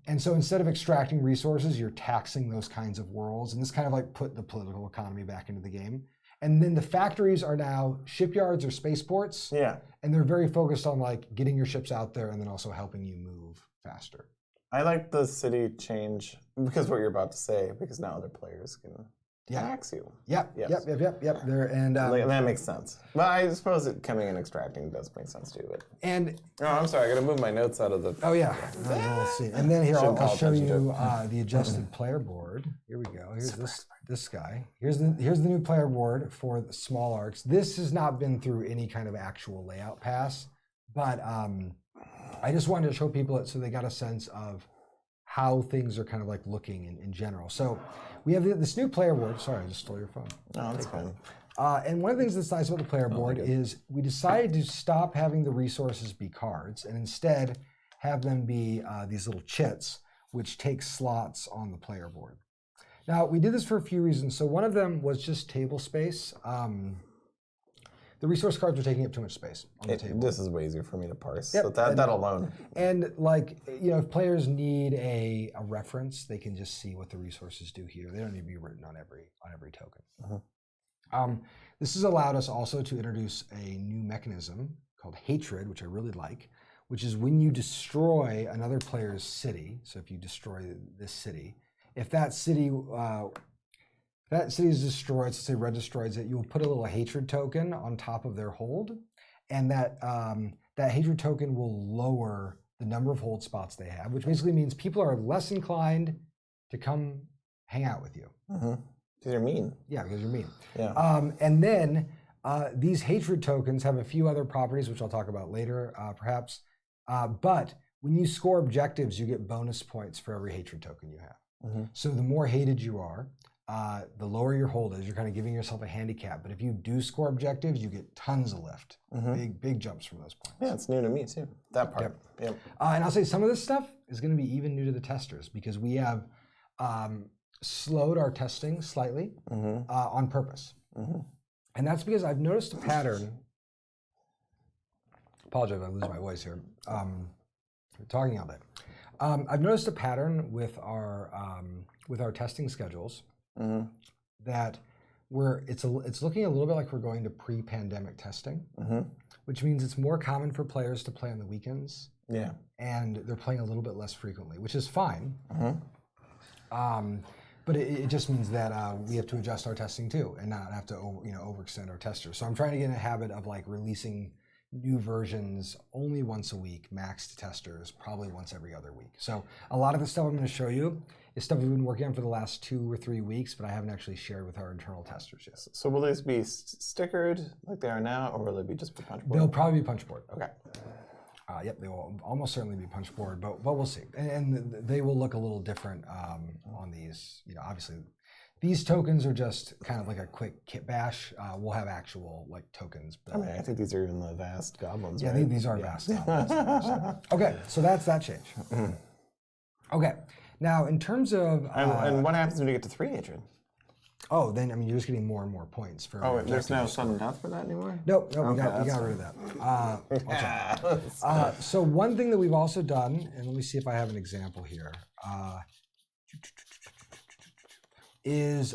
S2: And so instead of extracting resources, you're taxing those kinds of worlds. And this kind of like put the political economy back into the game. And then the factories are now shipyards or spaceports.
S1: Yeah.
S2: And they're very focused on like getting your ships out there and then also helping you move faster.
S1: I like the city change because what you're about to say, because now other players can tax you.
S2: Yep. There and
S1: that makes sense. Well, I suppose it coming and extracting does make sense too. But I'm sorry, I got to move my notes out of the.
S2: Oh yeah, we'll see. And then here I'll show you the adjusted player board. Here we go. Here's this guy. Here's the new player board for the small arcs. This has not been through any kind of actual layout pass, but I just wanted to show people it so they got a sense of how things are kind of like looking in general. So we have this new player board. Sorry, I just stole your phone.
S1: No, that's fine.
S2: And one of the things that's nice about the player board is we decided to stop having the resources be cards and instead have them be these little chits, which take slots on the player board. Now, we did this for a few reasons. So one of them was just table space. The resource cards were taking up too much space on the table.
S1: This is way easier for me to parse. Yep. So that alone.
S2: And like, if players need a reference, they can just see what the resources do here. They don't need to be written on every token. This has allowed us also to introduce a new mechanism called hatred, which I really like, which is when you destroy another player's city. So if you destroy this city, if that city is destroyed, so say red destroys it, you will put a little hatred token on top of their hold, and that hatred token will lower the number of hold spots they have, which basically means people are less inclined to come hang out with you.
S1: Because you're mean.
S2: Yeah, because you're mean.
S1: Yeah.
S2: And then these hatred tokens have a few other properties, which I'll talk about later, perhaps. But when you score objectives, you get bonus points for every hatred token you have. So the more hated you are, the lower your hold is. You're kind of giving yourself a handicap. But if you do score objectives, you get tons of lift. Big jumps from those points.
S1: Yeah, it's new to me too, that part.
S2: Yep. And I'll say some of this stuff is going to be even new to the testers because we have slowed our testing slightly on purpose. And that's because I've noticed a pattern. Apologize if I lose my voice here. Talking all day. I've noticed a pattern with our testing schedules that it's looking a little bit like we're going to pre-pandemic testing, which means it's more common for players to play on the weekends.
S1: Yeah.
S2: And they're playing a little bit less frequently, which is fine. But it just means that we have to adjust our testing too, and not have to overextend our testers. So I'm trying to get in a habit of like releasing new versions only once a week, max to testers, probably once every other week. So a lot of the stuff I'm going to show you is stuff we've been working on for the last 2 or 3 weeks, but I haven't actually shared with our internal testers yet.
S1: So will these be stickered like they are now, or will they be just for punchboard?
S2: They'll probably be punchboard.
S1: Okay.
S2: Yep, they will almost certainly be punchboard, but we'll see. And they will look a little different on these. Obviously, these tokens are just kind of like a quick kit bash. We'll have actual like tokens.
S1: I mean, I think these are even the vast goblins.
S2: Yeah,
S1: right?
S2: these are vast goblins. Okay, so that's that change. Okay, now in terms of
S1: and what happens when you get to 3 hatred?
S2: Oh, then you're just getting more and more points for.
S1: Oh, there's no sudden death for that anymore?
S2: Nope, we got rid of that. So one thing that we've also done, and let me see if I have an example here, is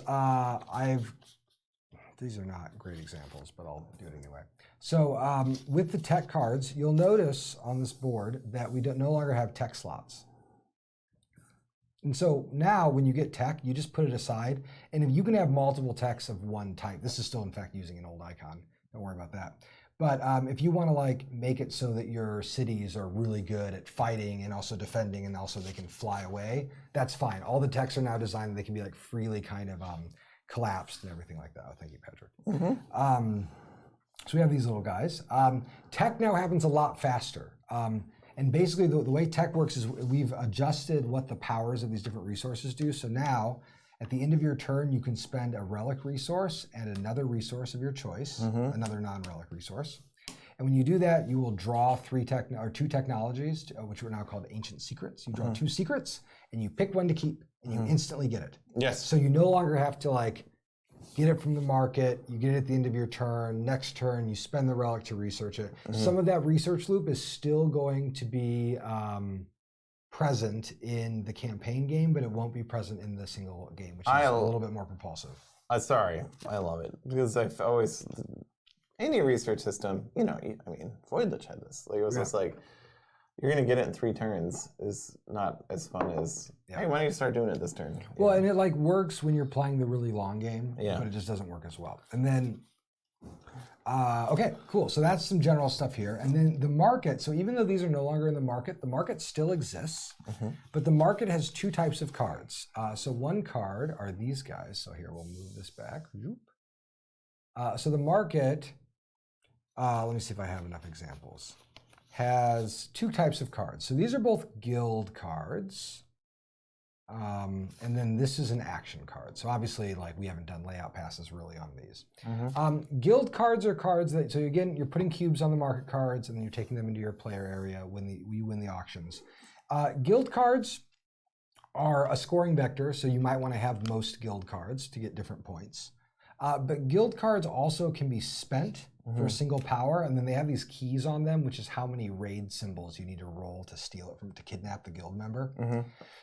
S2: these are not great examples, but I'll do it anyway. So with the tech cards, you'll notice on this board that we no longer have tech slots. And so now when you get tech, you just put it aside. And if you can have multiple techs of one type, this is still in fact using an old icon. Don't worry about that. But if you want to like make it so that your cities are really good at fighting and also defending and also they can fly away, that's fine. All the techs are now designed that they can be like freely kind of collapsed and everything like that. Oh, thank you, Patrick. So we have these little guys. Tech now happens a lot faster. And basically the way tech works is we've adjusted what the powers of these different resources do. So now at the end of your turn, you can spend a relic resource and another resource of your choice, another non-relic resource. And when you do that, you will draw 2 technologies, which are now called ancient secrets. You draw 2 secrets and you pick one to keep and you instantly get it.
S1: Yes.
S2: So you no longer have to like get it from the market, you get it at the end of your turn, next turn you spend the relic to research it. Some of that research loop is still going to be present in the campaign game, but it won't be present in the single game, which is a little bit more propulsive.
S1: Sorry, I love it because I've always any research system. You know, I mean, Voidlich had this. Like it was just like you're gonna get it in 3 turns is not as fun as hey, why don't you start doing it this turn?
S2: Well, and it like works when you're playing the really long game,
S1: Yeah.
S2: but it just doesn't work as well. And then, okay, cool. So that's some general stuff here. And then the market. So even though these are no longer in the market still exists, but the market has 2 types of cards. So one card are these guys. So here, we'll move this back. So the market, let me see if I have enough examples, has 2 types of cards. So these are both guild cards. And then this is an action card. So obviously, like we haven't done layout passes really on these. Guild cards are cards that, so again, you're putting cubes on the market cards and then you're taking them into your player area when you win the auctions. Guild cards are a scoring vector, so you might want to have most guild cards to get different points. But guild cards also can be spent for a single power, and then they have these keys on them, which is how many raid symbols you need to roll to steal it to kidnap the guild member.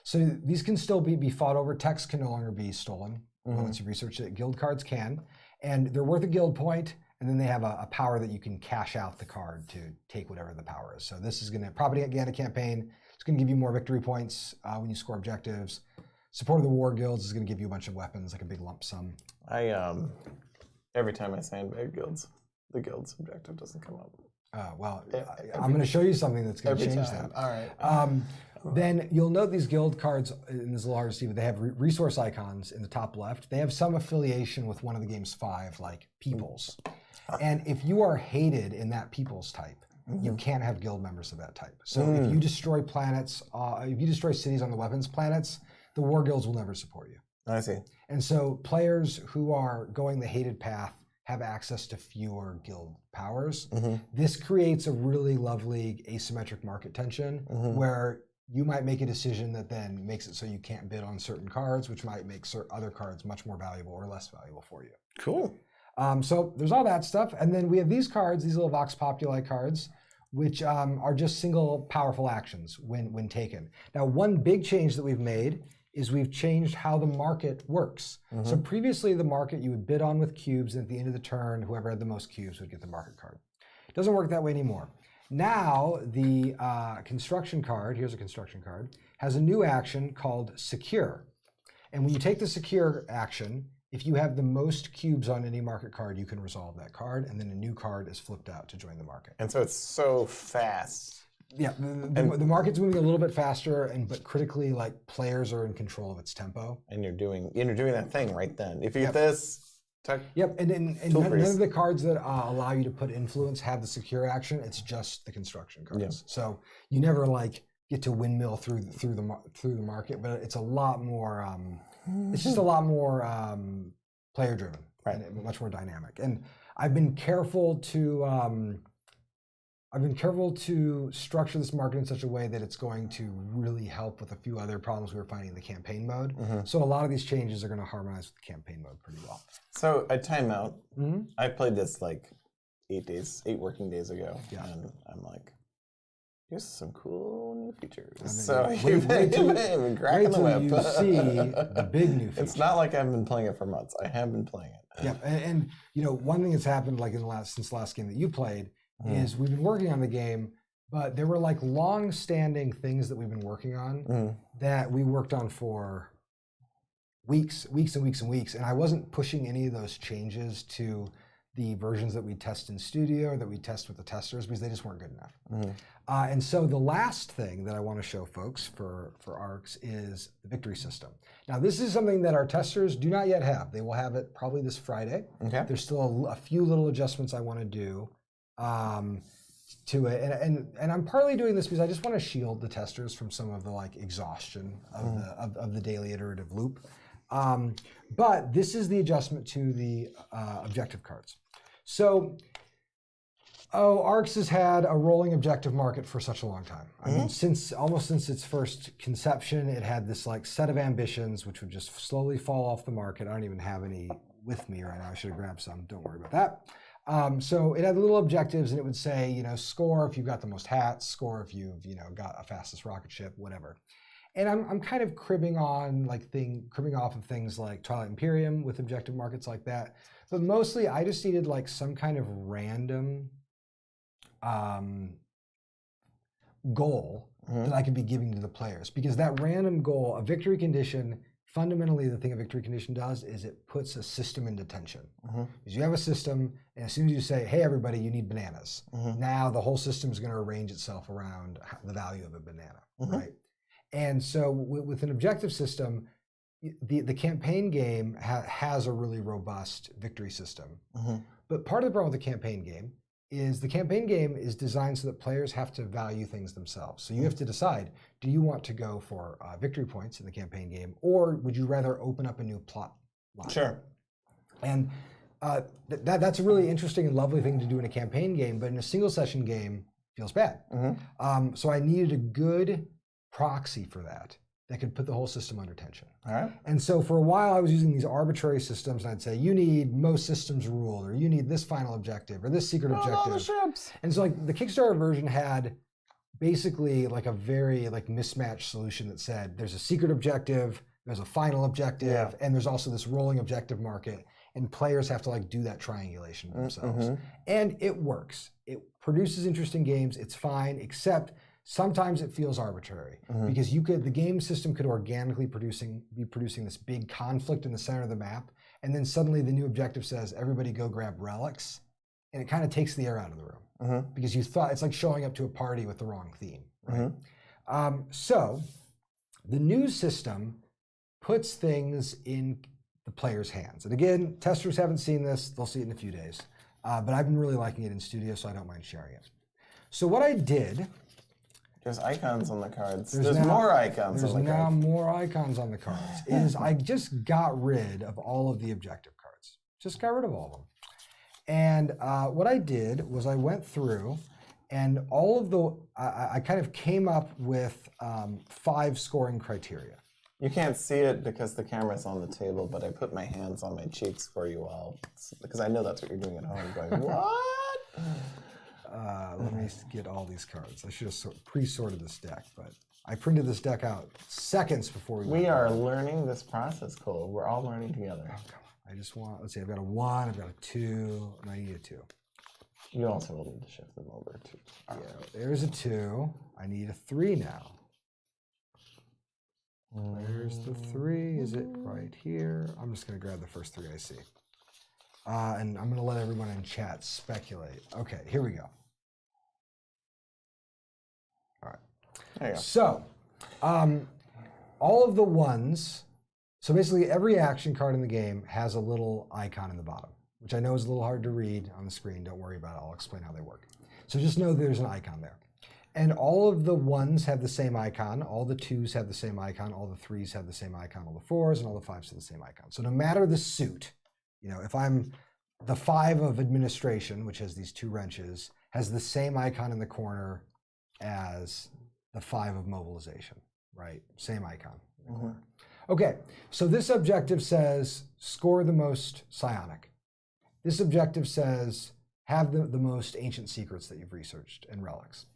S2: So these can still be fought over. Text can no longer be stolen once you research it. Guild cards can, and they're worth a guild point, and then they have a power that you can cash out the card to take whatever the power is. So this is going to propaganda campaign. It's going to give you more victory points when you score objectives. Support of the War Guilds is going to give you a bunch of weapons, like a big lump sum.
S1: Every time I sandbag guilds, the guild's objective doesn't come up.
S2: Well, I'm going to show you something that's going to change that.
S1: All right.
S2: Then you'll note these guild cards, and this is a little hard to see, but they have resource icons in the top left. They have some affiliation with one of the game's 5, like peoples. And if you are hated in that peoples type, you can't have guild members of that type. So if you destroy planets, if you destroy cities on the weapons planets, the war guilds will never support you.
S1: I see.
S2: And so players who are going the hated path have access to fewer guild powers. This creates a really lovely asymmetric market tension where you might make a decision that then makes it so you can't bid on certain cards, which might make other cards much more valuable or less valuable for you.
S1: Cool.
S2: So there's all that stuff. And then we have these cards, these little Vox Populi cards, which are just single powerful actions when taken. Now, one big change that we've made is we've changed how the market works. So previously the market you would bid on with cubes, and at the end of the turn, whoever had the most cubes would get the market card. It doesn't work that way anymore. Now the construction card, here's a construction card, has a new action called secure. And when you take the secure action, if you have the most cubes on any market card, you can resolve that card, and then a new card is flipped out to join the market.
S1: And so it's so fast.
S2: Yeah, the market's moving a little bit faster, but critically, like players are in control of its tempo.
S1: And you're doing that thing right then. If you get this,
S2: Yep, and none of the cards that allow you to put influence have the secure action. It's just the construction cards.
S1: Yeah.
S2: So you never like get to windmill through the market, but it's a lot more. It's just a lot more player driven,
S1: right?
S2: And much more dynamic. And I've been careful to structure this market in such a way that it's going to really help with a few other problems we were finding in the campaign mode. So a lot of these changes are going to harmonize with the campaign mode pretty well.
S1: So a timeout. I played this like 8 working days ago, and I'm like, here's some cool new features. So
S2: wait till you see the big new features.
S1: It's not like I've been playing it for months. I have been playing it.
S2: Yeah, and you know, one thing that's happened like since the last game that you played is we've been working on the game, but there were like long-standing things that we've been working on that we worked on for weeks and weeks, and I wasn't pushing any of those changes to the versions that we test in studio or that we test with the testers because they just weren't good enough. And so the last thing that I want to show folks for ARCs is the victory system. Now this is something that our testers do not yet have. They will have it probably this Friday. Okay. There's still a few little adjustments I want to do to it, and I'm partly doing this because I just want to shield the testers from some of the like exhaustion of the daily iterative loop. But this is the adjustment to the objective cards. So, ARCs has had a rolling objective market for such a long time. I mean, almost since its first conception, it had this like set of ambitions which would just slowly fall off the market. I don't even have any. with me right now. I should have grabbed some. Don't worry about that. So it had little objectives, and it would say, score if you've got the most hats, score if you've, got a fastest rocket ship, whatever. And I'm kind of cribbing off of things like Twilight Imperium with objective markets like that. But mostly, I just needed like some kind of random goal that I could be giving to the players, because that random goal, a victory condition. Fundamentally, the thing a victory condition does is it puts a system into tension. Because you have a system, and as soon as you say, hey, everybody, you need bananas, now the whole system is going to arrange itself around the value of a banana, right? And so with an objective system, the campaign game has a really robust victory system. But part of the problem with the campaign game is designed so that players have to value things themselves. So you have to decide, do you want to go for victory points in the campaign game, or would you rather open up a new plot line?
S1: Sure.
S2: And that's a really interesting and lovely thing to do in a campaign game, but in a single session game, feels bad. So I needed a good proxy for that could put the whole system under tension.
S1: All right.
S2: And so for a while I was using these arbitrary systems, and I'd say, you need most systems ruled, or you need this final objective, or this secret objective.
S1: All the ships.
S2: And so like the Kickstarter version had basically like a very like mismatched solution that said there's a secret objective, there's a final objective, and there's also this rolling objective market, and players have to like do that triangulation themselves. And it works. It produces interesting games, it's fine, except sometimes it feels arbitrary, because the game system could organically be producing this big conflict in the center of the map, and then suddenly the new objective says, everybody go grab relics, and it kind of takes the air out of the room, because you thought it's like showing up to a party with the wrong theme, right? So the new system puts things in the player's hands. And again, testers haven't seen this, they'll see it in a few days, but I've been really liking it in studio, so I don't mind sharing it. So what I did,
S1: there's icons on the cards. There's more icons on the cards.
S2: There's now more icons on the cards. I just got rid of all of the objective cards. Just got rid of all of them. And what I did was I went through, and I kind of came up with 5 scoring criteria.
S1: You can't see it because the camera's on the table, but I put my hands on my cheeks for you all, because I know that's what you're doing at home, going, what?
S2: Let me get all these cards. I should have pre-sorted this deck, but I printed this deck out seconds before
S1: we are learning this process, Cole. We're all learning together.
S2: Oh, come on. I just want, let's see, I've got a 1, I've got a 2, and I need a 2.
S1: You also will need to shift them over too.
S2: Yeah, there's a 2. I need a 3 now. Where's the 3? Is it right here? I'm just going to grab the first 3 I see. And I'm going to let everyone in chat speculate. Okay, here we go. All right.
S1: There you go.
S2: So, all of the ones, so basically every action card in the game has a little icon in the bottom, which I know is a little hard to read on the screen. Don't worry about it. I'll explain how they work. So just know there's an icon there. And all of the 1s have the same icon, all the 2s have the same icon, all the 3s have the same icon, all the 4s, and all the 5s have the same icon. So no matter the suit, if I'm the 5 of administration, which has these 2 wrenches, has the same icon in the corner as the 5 of mobilization, right? Same icon in the corner. Okay, so this objective says score the most psionic. This objective says have the most ancient secrets that you've researched and relics.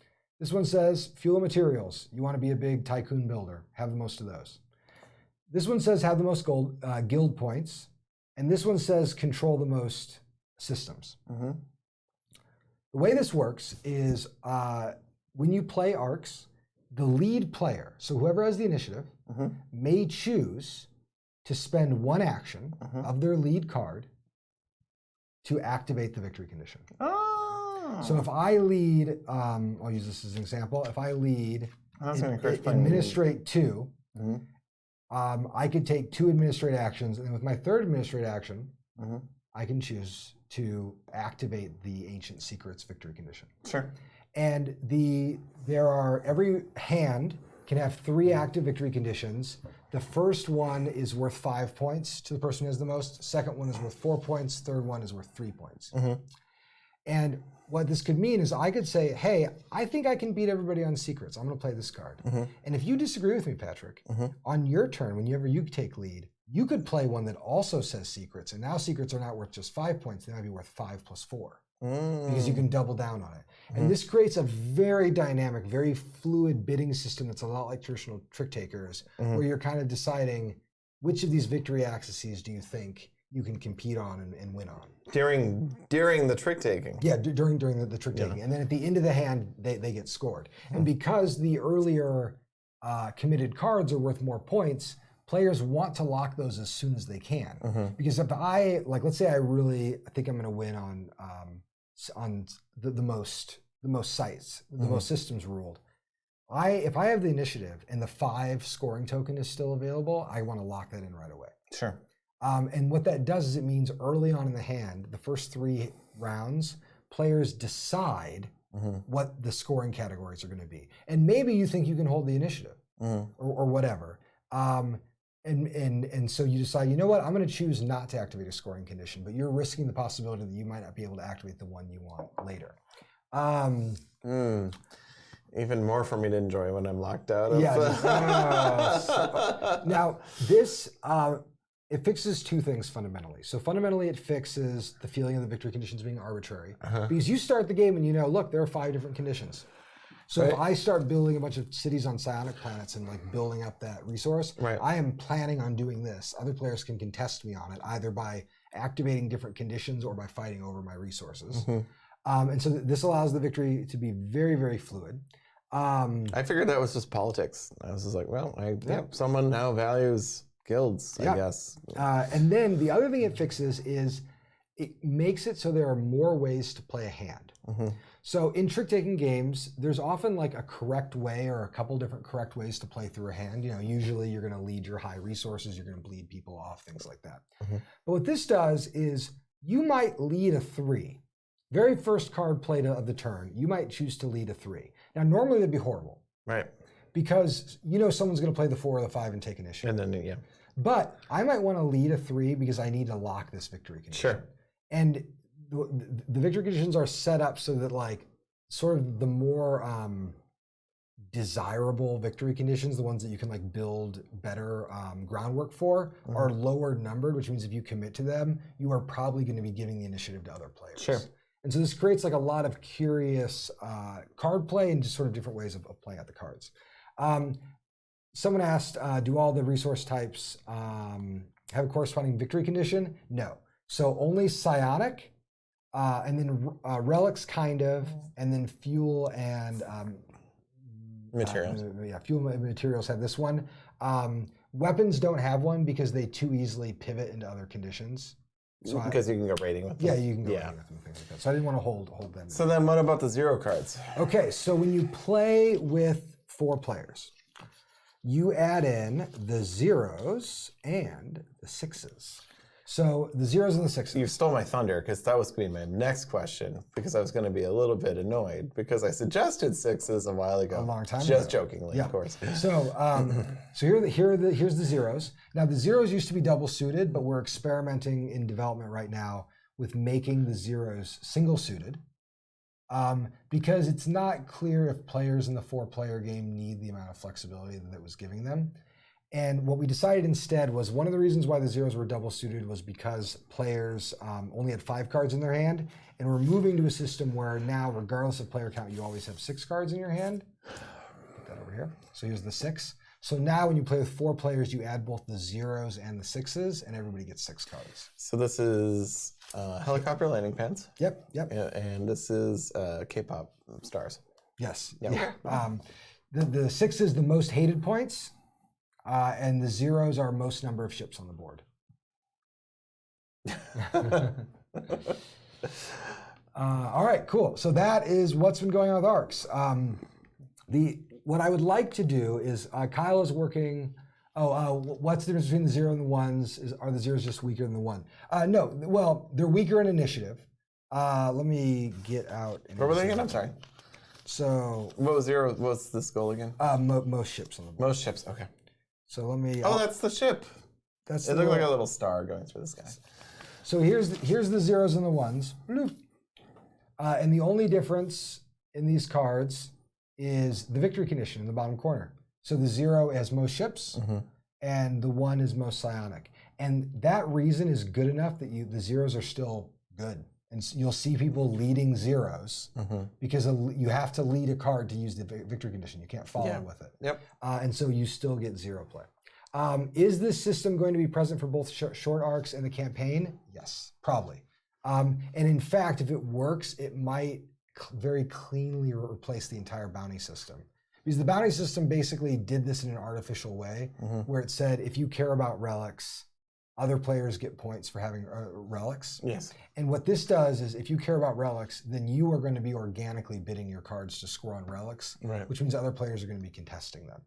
S2: This one says fuel and materials. You want to be a big tycoon builder. Have the most of those. This one says have the most guild points. And this one says control the most systems. The way this works is when you play arcs, the lead player, so whoever has the initiative, may choose to spend 1 action of their lead card to activate the victory condition. So if I lead, I'll use this as an example. If I lead administrate 2, I could take 2 administrate actions, and then with my 3rd administrate action, I can choose to activate the Ancient Secrets victory condition.
S1: Sure.
S2: And every hand can have 3 active victory conditions. The first one is worth 5 points to the person who has the most. Second one is worth 4 points. Third one is worth 3 points. And what this could mean is I could say, hey, I think I can beat everybody on secrets. I'm going to play this card. And if you disagree with me, Patrick, on your turn, whenever you take lead, You could play one that also says secrets, and now secrets are not worth just 5 points. They might be worth 5 plus 4 because you can double down on it. And this creates a very dynamic, very fluid bidding system that's a lot like traditional trick takers, where you're kind of deciding which of these victory axes do you think you can compete on and win on.
S1: During the trick taking.
S2: Yeah, during the trick taking. And then at the end of the hand, they get scored. And because the earlier committed cards are worth more points, players want to lock those as soon as they can. Because if let's say I really think I'm going to win on the most sites, the most systems ruled. If I have the initiative and the 5 scoring token is still available, I want to lock that in right away.
S1: Sure.
S2: And what that does is it means early on in the hand, the first 3 rounds, players decide what the scoring categories are going to be. And maybe you think you can hold the initiative or whatever. And so you decide, you know what, I'm going to choose not to activate a scoring condition, but you're risking the possibility that you might not be able to activate the one you want later.
S1: Even more for me to enjoy when I'm locked out of.
S2: Now, this, it fixes 2 things fundamentally. So fundamentally, it fixes the feeling of the victory conditions being arbitrary. Because you start the game and you know, look, there are 5 different conditions. So if I start building a bunch of cities on psionic planets and like building up that resource, I am planning on doing this. Other players can contest me on it, either by activating different conditions or by fighting over my resources. And so this allows the victory to be very, very fluid.
S1: I figured that was just politics. I was just like, well, someone now values guilds, I guess.
S2: And then the other thing it fixes is it makes it so there are more ways to play a hand. So in trick-taking games, there's often like a correct way or a couple different correct ways to play through a hand. You know, usually you're going to lead your high resources, you're going to bleed people off, things like that. But what this does is you might lead a 3. Very first card played of the turn, you might choose to lead a 3. Now, normally that'd be horrible.
S1: Right.
S2: Because you know someone's going to play the 4 or the 5 and take initiative.
S1: And then,
S2: But I might want to lead a 3 because I need to lock this victory condition.
S1: Sure.
S2: And the victory conditions are set up so that like sort of the more desirable victory conditions, the ones that you can like build better groundwork for, are lower numbered, which means if you commit to them, you are probably going to be giving the initiative to other players.
S1: Sure.
S2: And so this creates like a lot of curious card play and just sort of different ways of playing out the cards. Someone asked, do all the resource types have a corresponding victory condition? No. So only psionic, and then relics kind of, and then fuel and
S1: materials.
S2: Fuel and materials have this one. Weapons don't have one because they too easily pivot into other conditions.
S1: So because you can go raiding with them.
S2: Yeah, you can go raiding with them, things like that. So I didn't want to hold them.
S1: So then what about the 0 cards?
S2: Okay, so when you play with 4 players, you add in the 0s and the 6s. So the 0s and the 6s.
S1: You stole my thunder because that was going to be my next question, because I was going to be a little bit annoyed because I suggested 6s a while ago.
S2: A long time
S1: Just
S2: ago.
S1: jokingly, of course.
S2: So here's the 0s. Now the 0s used to be double suited, but we're experimenting in development right now with making the 0s single suited. Because it's not clear if players in the 4-player game need the amount of flexibility that it was giving them. And what we decided instead was one of the reasons why the 0s were double suited was because players only had 5 cards in their hand. And we're moving to a system where now, regardless of player count, you always have 6 cards in your hand. Put that over here. So here's the 6. So now when you play with 4 players, you add both the 0s and the 6s, and everybody gets 6 cards.
S1: So this is helicopter landing pads.
S2: Yep.
S1: And this is K-pop stars.
S2: Yes.
S1: Yep.
S2: Yeah. The 6 is the most hated points, and the 0s are most number of ships on the board. All right, cool. So that is what's been going on with ARCs. What I would like to do is Kyle is working. What's the difference between the 0 and the 1s? Are the 0s just weaker than the 1? No, well, they're weaker in initiative. Let me get out.
S1: What were they again? I'm sorry.
S2: So
S1: what was 0? What's this goal again?
S2: Most ships on the board.
S1: Most ships. Okay.
S2: So let me.
S1: Oh, that's the ship.
S2: It
S1: looked like a little star going through the sky.
S2: So here's the 0s and the 1s. And the only difference in these cards is the victory condition in the bottom corner. So the 0 has most ships, and the 1 is most psionic. And that reason is good enough that the zeros are still good. And you'll see people leading zeros because you have to lead a card to use the victory condition. You can't follow with it.
S1: Yep.
S2: And so you still get zero play. Is this system going to be present for both short arcs and the campaign? Yes, probably. And in fact, if it works, it might very cleanly replace the entire bounty system. Because the bounty system basically did this in an artificial way, where it said, if you care about relics, other players get points for having relics.
S1: Yes.
S2: And what this does is if you care about relics, then you are going to be organically bidding your cards to score on relics, which means other players are going to be contesting them.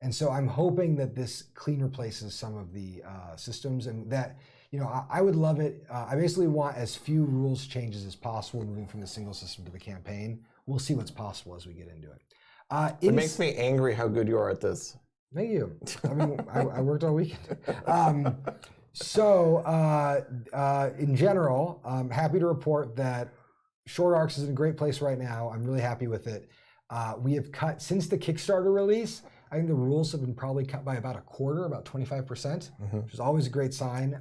S2: And so I'm hoping that this clean replaces some of the systems, and that, I would love it. I basically want as few rules changes as possible moving from the single system to the campaign. We'll see what's possible as we get into it.
S1: It makes me angry how good you are at this.
S2: Thank you. I mean, I worked all weekend. So in general, I'm happy to report that Short Arcs is in a great place right now. I'm really happy with it. We have cut, since the Kickstarter release, I think the rules have been probably cut by about a quarter, about 25%, which is always a great sign.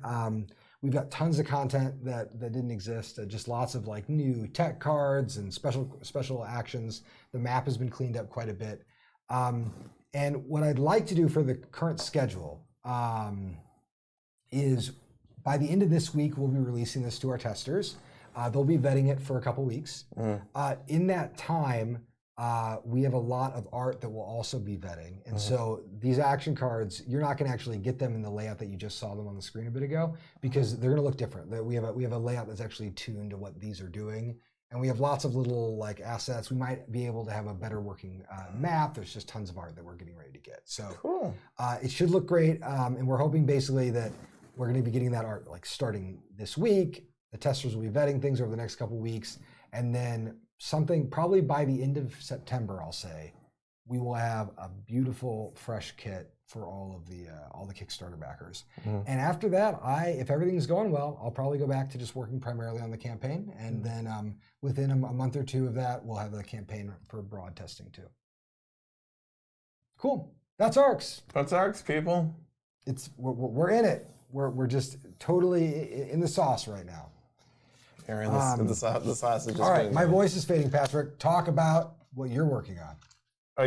S2: We've got tons of content that didn't exist, just lots of like new tech cards and special actions. The map has been cleaned up quite a bit. And what I'd like to do for the current schedule is by the end of this week, we'll be releasing this to our testers. They'll be vetting it for a couple weeks. In that time, we have a lot of art that will also be vetting. And so these action cards, you're not going to actually get them in the layout that you just saw them on the screen a bit ago, because they're going to look different. We have a layout that's actually tuned to what these are doing. And we have lots of little like assets. We might be able to have a better working map. There's just tons of art that we're getting ready to get. So it should look great. And we're hoping basically that we're going to be getting that art like starting this week. The testers will be vetting things over the next couple weeks. And then something probably by the end of September, I'll say, we will have a beautiful fresh kit for all the Kickstarter backers. And after that, if everything's going well, I'll probably go back to just working primarily on the campaign. And then within a month or two of that, we'll have the campaign for broad testing too. Cool. That's ARCs.
S1: That's ARCs, people.
S2: We're in it. We're just totally in the sauce right now.
S1: Aaron, the sauce is just
S2: all right, my voice is fading, Patrick. Talk about what you're working on.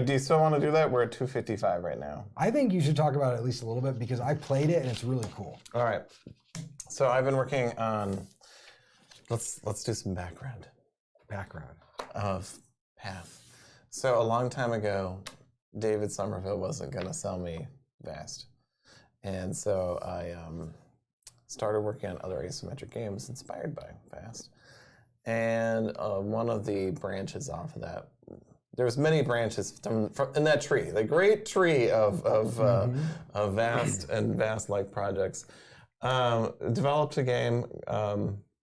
S1: Do you still want to do that? We're at 255 right now.
S2: I think you should talk about it at least a little bit, because I played it and it's really cool.
S1: All right. So I've been working on, let's do some background. Of Path. So a long time ago, David Somerville wasn't going to sell me Vast. And so I started working on other asymmetric games inspired by Vast. And one of the branches off of that, there's many branches from in that tree, the great tree of Vast and Vast-like projects. Developed a game,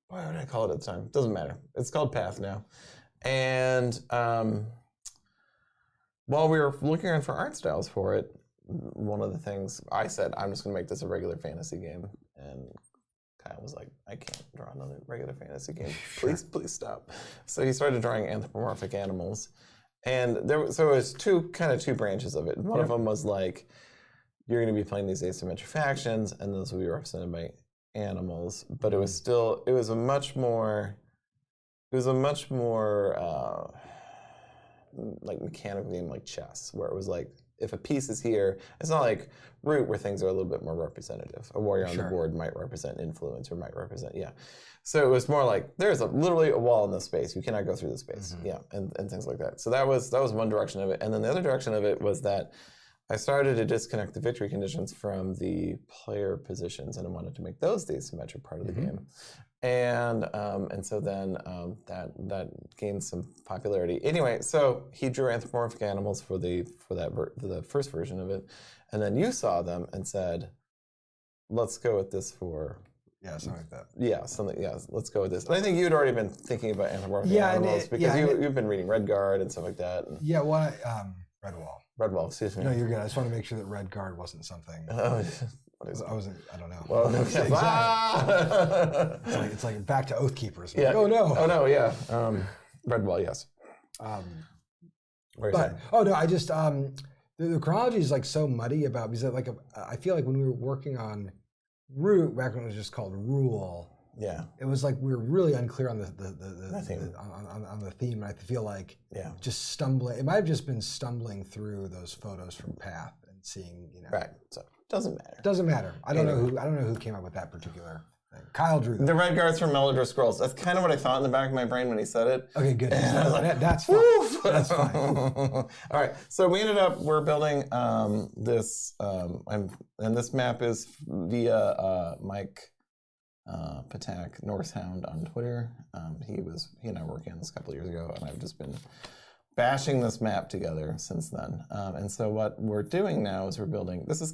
S1: what did I call it at the time? Doesn't matter. It's called Path now. And while we were looking around for art styles for it, one of the things I said, I'm just going to make this a regular fantasy game. And Kyle was like, I can't draw another regular fantasy game. Please stop. So he started drawing anthropomorphic animals. And so it was two branches of it. One of them was like, you're going to be playing these asymmetric factions, and those will be represented by animals. But it was a much more like mechanical game, like chess, where it was like, if a piece is here, it's not like Root, where things are a little bit more representative. A warrior on the board might represent influence, or might represent, So it was more like, there's literally a wall in this space. You cannot go through the space, and things like that. So that was one direction of it. And then the other direction of it was that I started to disconnect the victory conditions from the player positions, and I wanted to make those the asymmetric part of the game. And so then that gained some popularity. Anyway, so he drew anthropomorphic animals for the first version of it, and then you saw them and said, "Let's go with this for."
S2: Yeah, something like that.
S1: Yeah, something. Yeah, let's go with this. And I think you'd already been thinking about anthropomorphic animals because you've been reading Redguard and stuff like that. And
S2: yeah, well, Redwall.
S1: Redwall, excuse me.
S2: No, you're good. I just want to make sure that Redguard wasn't something. I don't know.
S1: Well,
S2: it's like back to Oath Keepers.
S1: Yeah.
S2: Like, oh no.
S1: Oh no. Yeah. Redwall. Yes.
S2: I just the chronology is like so muddy because I feel like when we were working on Root, back when it was just called Rule,
S1: Yeah.
S2: it was like we were really unclear on the
S1: theme.
S2: on the theme, and I feel like
S1: Yeah.
S2: just stumbling. It might have just been stumbling through those photos from Path and seeing,
S1: Right. So doesn't matter.
S2: Doesn't matter. I don't know who came up with that particular thing. Kyle drew that.
S1: The red guards from Elder Scrolls. That's kind of what I thought in the back of my brain when he said it.
S2: Okay, good.
S1: And I was like,
S2: that's fine.
S1: Woof!
S2: That's fine.
S1: All right. So we're building this, and this map is via Mike Patak, Northhound on Twitter. He and I were working on this a couple of years ago, and I've just been bashing this map together since then. And so what we're doing now is we're building. This is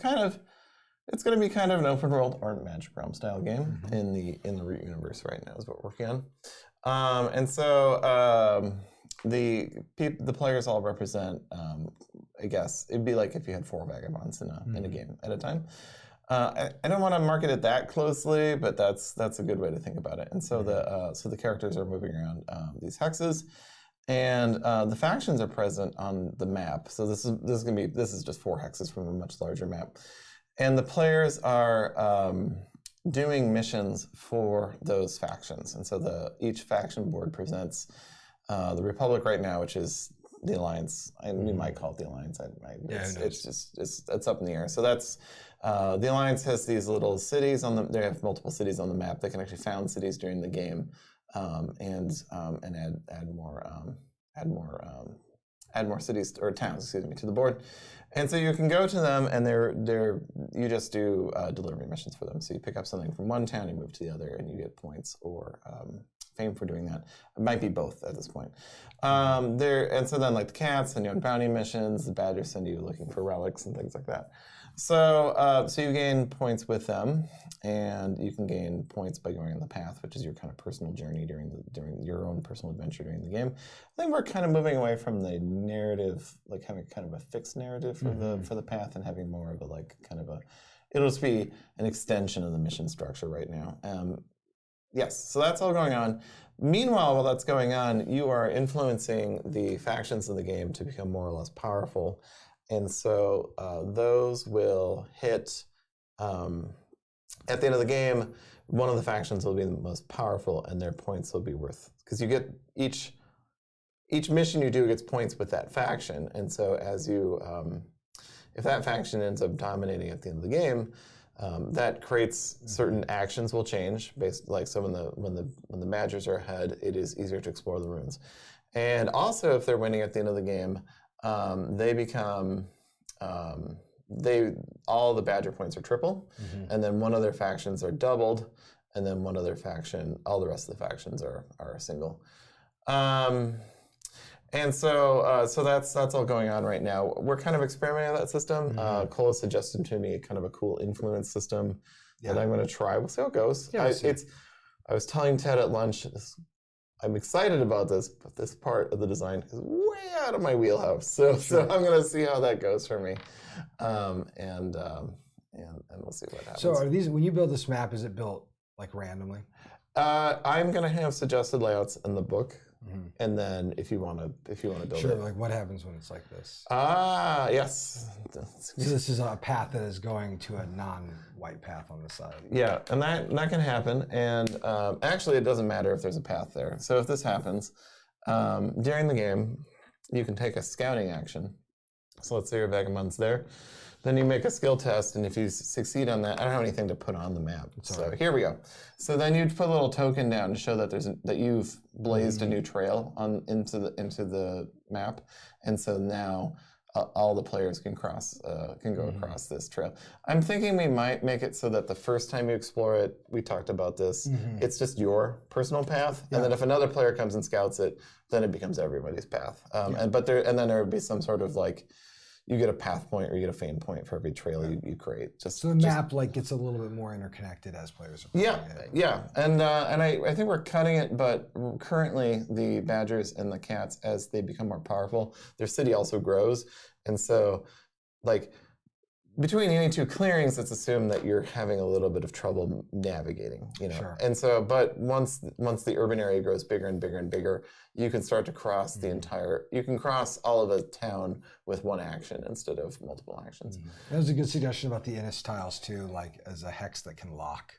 S1: it's going to be kind of an open world or Magic Realm style game in the Root universe right now is what we're working on. And so the players all represent. I guess it'd be like if you had 4 vagabonds in a game at a time. I don't want to market it that closely, but that's a good way to think about it. And so the characters are moving around these hexes, and the factions are present on the map. So this is just 4 hexes from a much larger map, and the players are doing missions for those factions. And so each faction board presents the Republic right now, which is the Alliance. We might call it the Alliance. It's up in the air. So that's the Alliance has these little cities they have multiple cities on the map. They can actually found cities during the game, and add more cities or towns, to the board. And so you can go to them, and you just do delivery missions for them. So you pick up something from one town, you move to the other, and you get points or fame for doing that. It might be both at this point. And so then, like the cats, send you on bounty missions. The badgers send you looking for relics and things like that. So you gain points with them, and you can gain points by going on the path, which is your kind of personal journey during your own personal adventure during the game. I think we're kind of moving away from the narrative, like having kind of a fixed narrative for the path, and having more of it'll just be an extension of the mission structure right now. Yes, so that's all going on. Meanwhile, while that's going on, you are influencing the factions of the game to become more or less powerful. And so those will hit, at the end of the game, one of the factions will be the most powerful, and their points will be worth, because you get each mission you do gets points with that faction. And so as you, if that faction ends up dominating at the end of the game, that creates certain actions will change based, like, so when the Badgers are ahead, it is easier to explore the runes. And also, if they're winning at the end of the game, they become all the Badger points are triple, and then one of their factions are doubled, and then one other faction, all the rest of the factions are single. And so that's all going on right now. We're kind of experimenting with that system. Cole suggested to me kind of a cool influence system that I'm going to try. We'll see how it goes.
S2: Yeah,
S1: I was telling Ted at lunch, I'm excited about this, but this part of the design is way out of my wheelhouse. So I'm going to see how that goes for me, and we'll see what happens.
S2: So are these, when you build this map, is it built like randomly?
S1: I'm going to have suggested layouts in the book. And then if you want to build
S2: sure,
S1: it.
S2: like what happens when it's like this?
S1: Yes.
S2: So this is a path that is going to a non-white path on the side.
S1: Yeah, and that can happen. And actually, it doesn't matter if there's a path there. So if this happens, during the game, you can take a scouting action. So let's say your vagabond's there. Then you make a skill test, and if you succeed on that, I don't have anything to put on the map. So here we go. So then you'd put a little token down to show that that you've blazed a new trail into the map, and so now all the players can go across this trail. I'm thinking we might make it so that the first time you explore it, we talked about this, it's just your personal path, and then if another player comes and scouts it, then it becomes everybody's path. And then there would be some sort of like, you get a path point or you get a fame point for every trail you create.
S2: So the map like gets a little bit more interconnected as players are playing it.
S1: Yeah, and I think we're cutting it, but currently the Badgers and the Cats, as they become more powerful, their city also grows, and so like between any two clearings, it's assumed that you're having a little bit of trouble navigating,
S2: Sure.
S1: And so, but once the urban area grows bigger and bigger and bigger, you can start to cross you can cross all of a town with one action instead of multiple actions.
S2: That was a good suggestion about the Innis tiles too, like as a hex that can lock.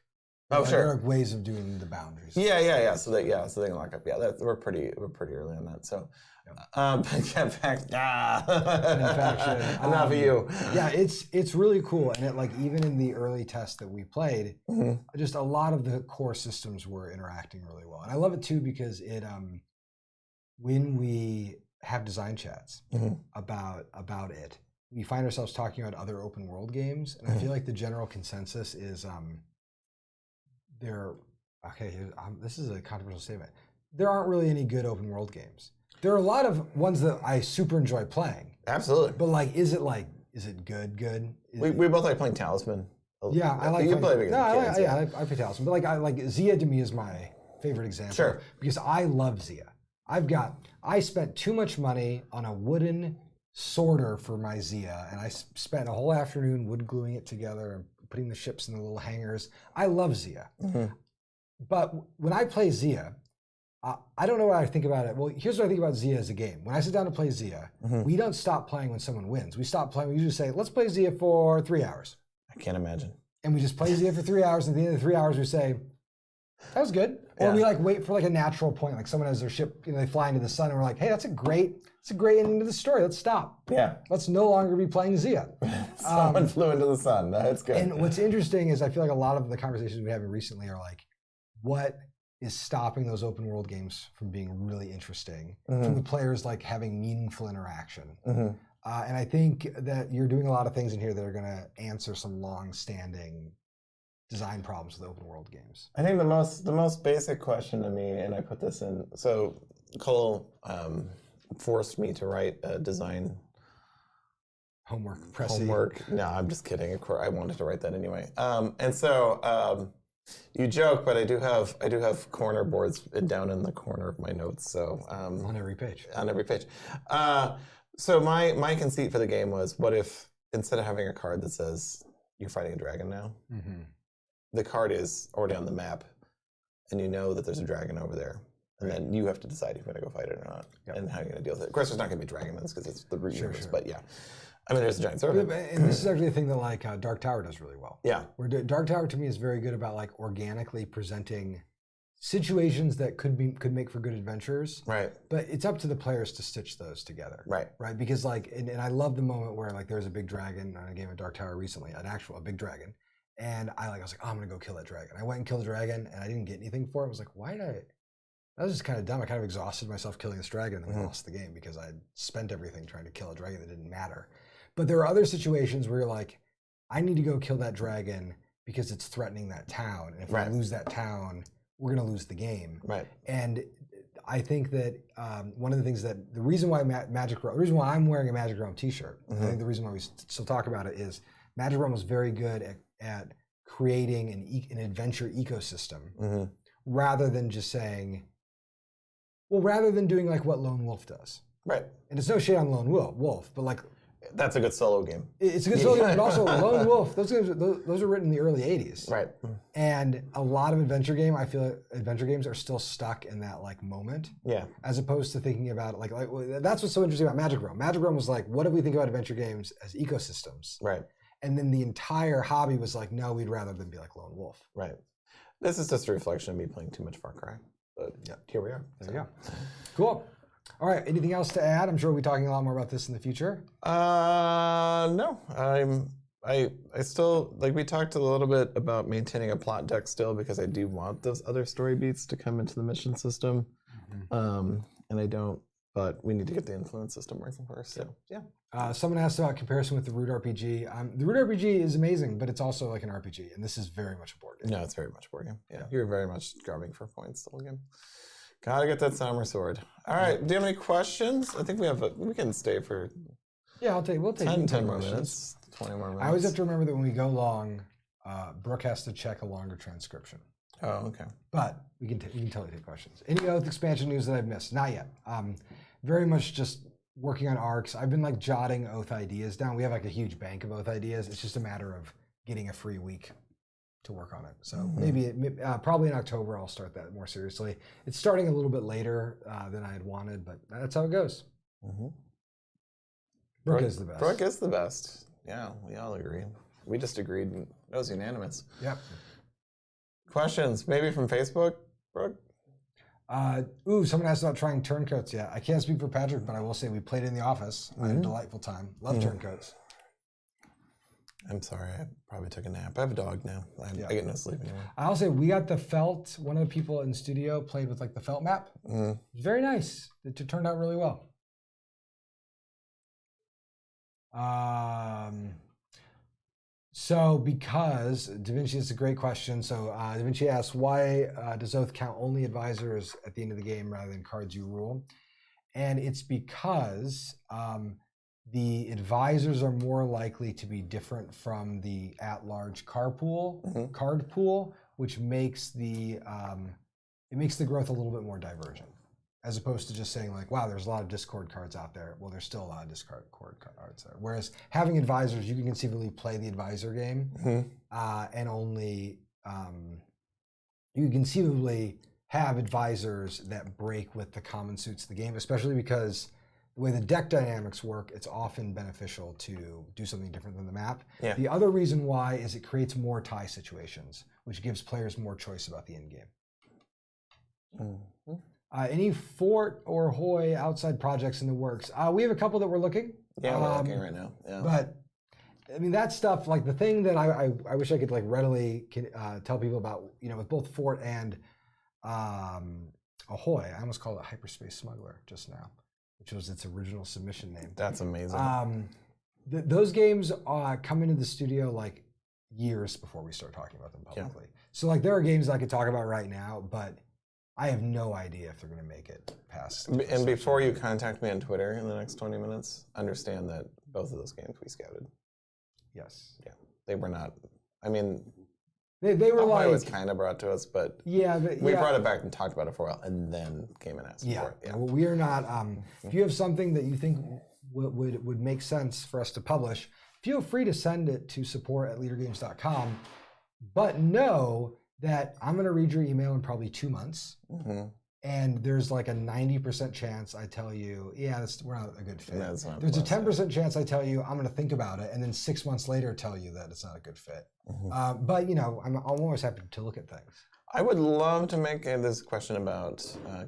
S1: Oh, sure.
S2: There are ways of doing the boundaries.
S1: Yeah. So they can lock up. Yeah, we're pretty early on that. So,
S2: Infection.
S1: Enough of you.
S2: Yeah, it's really cool, and even in the early tests that we played, just a lot of the core systems were interacting really well, and I love it too because it when we have design chats about it, we find ourselves talking about other open world games, and I feel like the general consensus is this is a controversial statement. There aren't really any good open world games. There are a lot of ones that I super enjoy playing.
S1: Absolutely.
S2: But is it good? Good?
S1: We both like playing Talisman.
S2: Yeah, I like.
S1: You play it against
S2: I play Talisman. But Zia to me is my favorite example.
S1: Sure.
S2: Because I love Zia. I spent too much money on a wooden sorter for my Zia, and I spent a whole afternoon wood gluing it together and putting the ships in the little hangars. I love Zia. But when I play Zia, I don't know what I think about it. Well, here's what I think about Zia as a game. When I sit down to play Zia, we don't stop playing when someone wins. We stop playing. We usually say, let's play Zia for 3 hours.
S1: I can't imagine.
S2: And we just play Zia for 3 hours. And at the end of the 3 hours, we say, that was good. Or we wait for a natural point. Like someone has their ship, they fly into the sun, and we're like, hey, that's a great ending to the story. Let's stop.
S1: Yeah.
S2: Let's no longer be playing Zia.
S1: Someone flew into the sun. That's good.
S2: And what's interesting is I feel like a lot of the conversations we have recently are what is stopping those open world games from being really interesting, from the players having meaningful interaction. And I think that you're doing a lot of things in here that are going to answer some long-standing design problems with open world games.
S1: I think the most basic question to me, and I put this in, so Cole forced me to write a design
S2: homework.
S1: No, I'm just kidding. Of course, I wanted to write that anyway. And so you joke, but I do have corner boards down in the corner of my notes. So
S2: on every page.
S1: On every page. So my conceit for the game was, what if instead of having a card that says you're fighting a dragon now, the card is already on the map, and you know that there's a dragon over there, and then you have to decide if you're going to go fight it or not, and how you're going to deal with it. Of course, there's not going to be dragonmans because it's the root universe, but yeah. I mean, there's a giant serpent.
S2: And this is actually a thing that Dark Tower does really well.
S1: Yeah.
S2: Where Dark Tower to me is very good about organically presenting situations that could make for good adventures.
S1: Right.
S2: But it's up to the players to stitch those together.
S1: Right.
S2: Right. Because and I love the moment where there was a big dragon on a game of Dark Tower recently, a big dragon. And I was like, oh, I'm gonna go kill that dragon. I went and killed the dragon, and I didn't get anything for it. I was like, why did I? That was just kind of dumb. I kind of exhausted myself killing this dragon, and then we lost the game because I spent everything trying to kill a dragon that didn't matter. But there are other situations where you're like, I need to go kill that dragon because it's threatening that town, and if I lose that town, we're gonna lose the game.
S1: Right.
S2: And I think that one of the things that the reason why the reason why I'm wearing a Magic Realm T-shirt, I think the reason why we still talk about it is Magic Realm was very good at creating an adventure ecosystem rather than just saying, rather than doing what Lone Wolf does.
S1: Right.
S2: And it's no shade on Lone Wolf, but
S1: that's a good solo game.
S2: It's a good solo game, but also Lone Wolf, those were written in the early 80s.
S1: Right.
S2: And a lot of adventure games are still stuck in that moment. Yeah. As opposed to thinking about that's what's so interesting about Magic Realm. Magic Realm was what if we think about adventure games as ecosystems? Right. And then the entire hobby was no, we'd rather than be like Lone Wolf.
S1: Right. This is just a reflection of me playing too much Far Cry. But here we are.
S2: There you go. Cool. All right. Anything else to add? I'm sure we'll be talking a lot more about this in the future.
S1: No. I still we talked a little bit about maintaining a plot deck still because I do want those other story beats to come into the mission system. And I don't, but we need to get the influence system working first. So yeah.
S2: Someone asked about comparison with the Root RPG. The Root RPG is amazing, but it's also an RPG, and this is very much a board game.
S1: No, it's very much a board game. Yeah, you're very much grabbing for points the whole game. Gotta get that Summer Sword. All right, do you have any questions? I think we can stay for
S2: we'll take
S1: 10 more minutes, 20 more minutes.
S2: I always have to remember that when we go long, Brooke has to check a longer transcription.
S1: Oh, okay.
S2: But we can totally take questions. Any Oath expansion news that I've missed? Not yet. Very much just working on arcs. I've been like jotting Oath ideas down. We have like a huge bank of Oath ideas. It's just a matter of getting a free week to work on it. So maybe probably in October I'll start that more seriously. It's starting a little bit later than I had wanted, but that's how it goes. Brooke is the best.
S1: Brooke is the best. Yeah, we all agree. We just agreed, and it was unanimous.
S2: Yep.
S1: Questions, maybe from Facebook, Brooke?
S2: Someone asked about trying turncoats yet. I can't speak for Patrick, but I will say we played in the office. I had a delightful time. Love turncoats.
S1: I'm sorry, I probably took a nap. I have a dog now. I get no sleep anymore.
S2: I'll say we got the felt. One of the people in the studio played with like the felt map. It was very nice. It turned out really well. So because Da Vinci, is a great question. So Da Vinci asks, why does Oath count only advisors at the end of the game rather than cards you rule? And it's because the advisors are more likely to be different from the at-large card pool, which makes the growth a little bit more divergent, as opposed to just saying like, wow, there's a lot of Discord cards out there. Well, there's still a lot of Discord cards there. Whereas having advisors, you can conceivably play the advisor game, and only you can conceivably have advisors that break with the common suits of the game, especially because the way the deck dynamics work, it's often beneficial to do something different than the map.
S1: Yeah.
S2: The other reason why is it creates more tie situations, which gives players more choice about the end game. Any Fort or Ahoy outside projects in the works? We have a couple that we're looking.
S1: Yeah, we're looking right now. Yeah.
S2: But I mean, that stuff, like the thing that I wish I could like readily tell people about, with both Fort and Ahoy. I almost called it Hyperspace Smuggler just now, which was its original submission name.
S1: That's amazing.
S2: Those games come into the studio like years before we start talking about them publicly. Yeah. So like there are games I could talk about right now, but I have no idea if they're going to make it past.
S1: And before you contact me on Twitter in the next 20 minutes, understand that both of those games we scouted.
S2: Yes.
S1: Yeah. They were not, I mean,
S2: they were like,
S1: it was kind of brought to us, but we brought it back and talked about it for a while, and then came and asked for it.
S2: Yeah. Well, we are not. If you have something that you think would make sense for us to publish, feel free to send it to support@leadergames.com. But know that I'm going to read your email in probably 2 months, and there's like a 90% chance I tell you, we're not a good fit. There's a 10% chance I tell you I'm going to think about it, and then 6 months later tell you that it's not a good fit. But I'm always happy to look at things.
S1: I would love to make this question about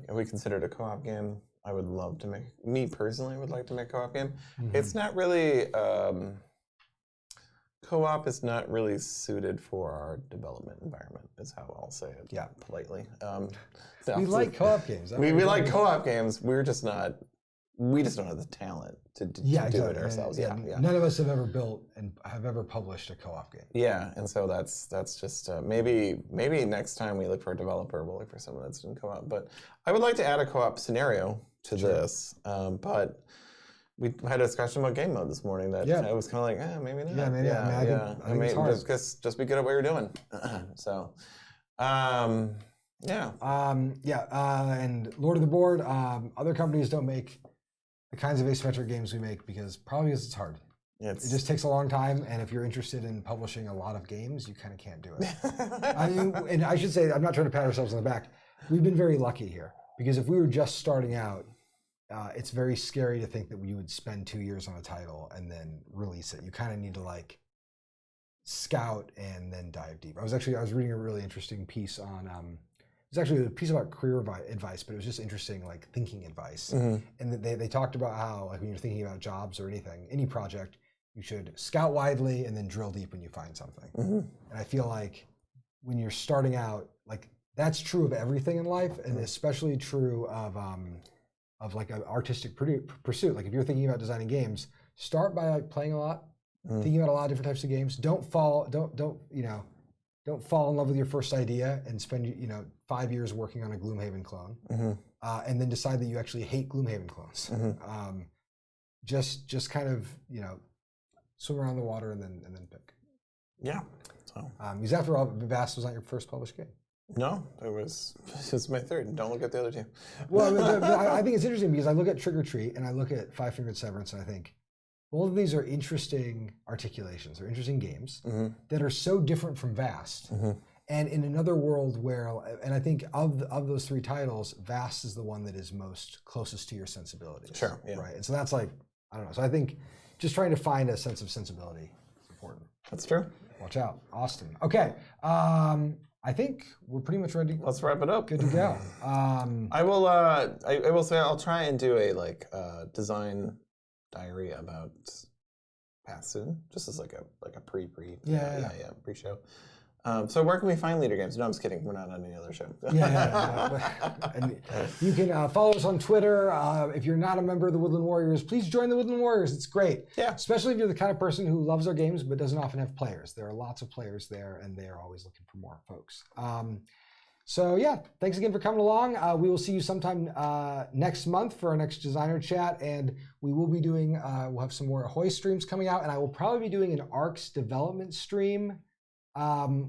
S1: if we consider it a co-op game. I would love to make, me personally would like to make a co-op game. It's not really, co-op is not really suited for our development environment, is how I'll say it politely.
S2: We like co-op games.
S1: We like co-op games. We just don't have the talent to do it ourselves.
S2: None of us have ever built and have ever published a co-op game.
S1: Yeah, and so that's just maybe next time we look for a developer, we'll look for someone that's in co-op. But I would like to add a co-op scenario to this, but we had a discussion about game mode this morning that I was kind of like, maybe not.
S2: Yeah, maybe. I mean,
S1: just be good at what you're doing. So, and
S2: Lord of the Board, other companies don't make the kinds of asymmetric games we make because it's hard. It just takes a long time, and if you're interested in publishing a lot of games, you kind of can't do it. I mean, and I should say, I'm not trying to pat ourselves on the back. We've been very lucky here because if we were just starting out, it's very scary to think that we would spend 2 years on a title and then release it. You kind of need to like scout and then dive deep. I was reading a really interesting piece on it was actually a piece about career advice, but it was just interesting, like thinking advice. And they talked about how like when you're thinking about jobs or anything, any project, you should scout widely and then drill deep when you find something. And I feel like when you're starting out, like that's true of everything in life, and especially true of like an artistic pursuit. Like if you're thinking about designing games, start by like playing a lot, thinking about a lot of different types of games. Don't fall in love with your first idea and spend 5 years working on a Gloomhaven clone, and then decide that you actually hate Gloomhaven clones. Just kind of swim around the water and then pick.
S1: Yeah. So
S2: because after all, Vast was not your first published game.
S1: No, this is my third. Don't look at the other two.
S2: Well, but I think it's interesting because I look at Trick or Treat and I look at Five Fingered Severance and I think both of these are interesting articulations. They're interesting games that are so different from Vast. And in another world where, and I think of those three titles, Vast is the one that is most closest to your sensibilities.
S1: Sure. Yeah.
S2: Right. And so that's like, I don't know. So I think just trying to find a sense of sensibility is important.
S1: That's true.
S2: Watch out, Austin. Okay. I think we're pretty much ready.
S1: Let's wrap it up.
S2: Good to go.
S1: I will. I will say I'll try and do a design diary about Path soon, just as like a pre-show. So where can we find Leader Games? No, I'm just kidding. We're not on any other show.
S2: And you can follow us on Twitter. If you're not a member of the Woodland Warriors, please join the Woodland Warriors. It's great. Yeah. Especially if you're the kind of person who loves our games but doesn't often have players. There are lots of players there, and they're always looking for more folks. So yeah, thanks again for coming along. We will see you sometime next month for our next designer chat, and we will be doing. We'll have some more Ahoy streams coming out, and I will probably be doing an ARCS development stream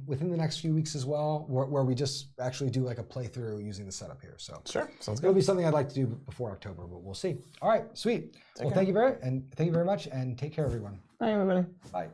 S2: within the next few weeks as well, where we just actually do like a playthrough using the setup here. So
S1: sure, sounds good.
S2: It'll be something I'd like to do before October, but we'll see. All right, sweet. Thank you very much, and take care, everyone.
S1: Bye, everybody.
S2: Bye.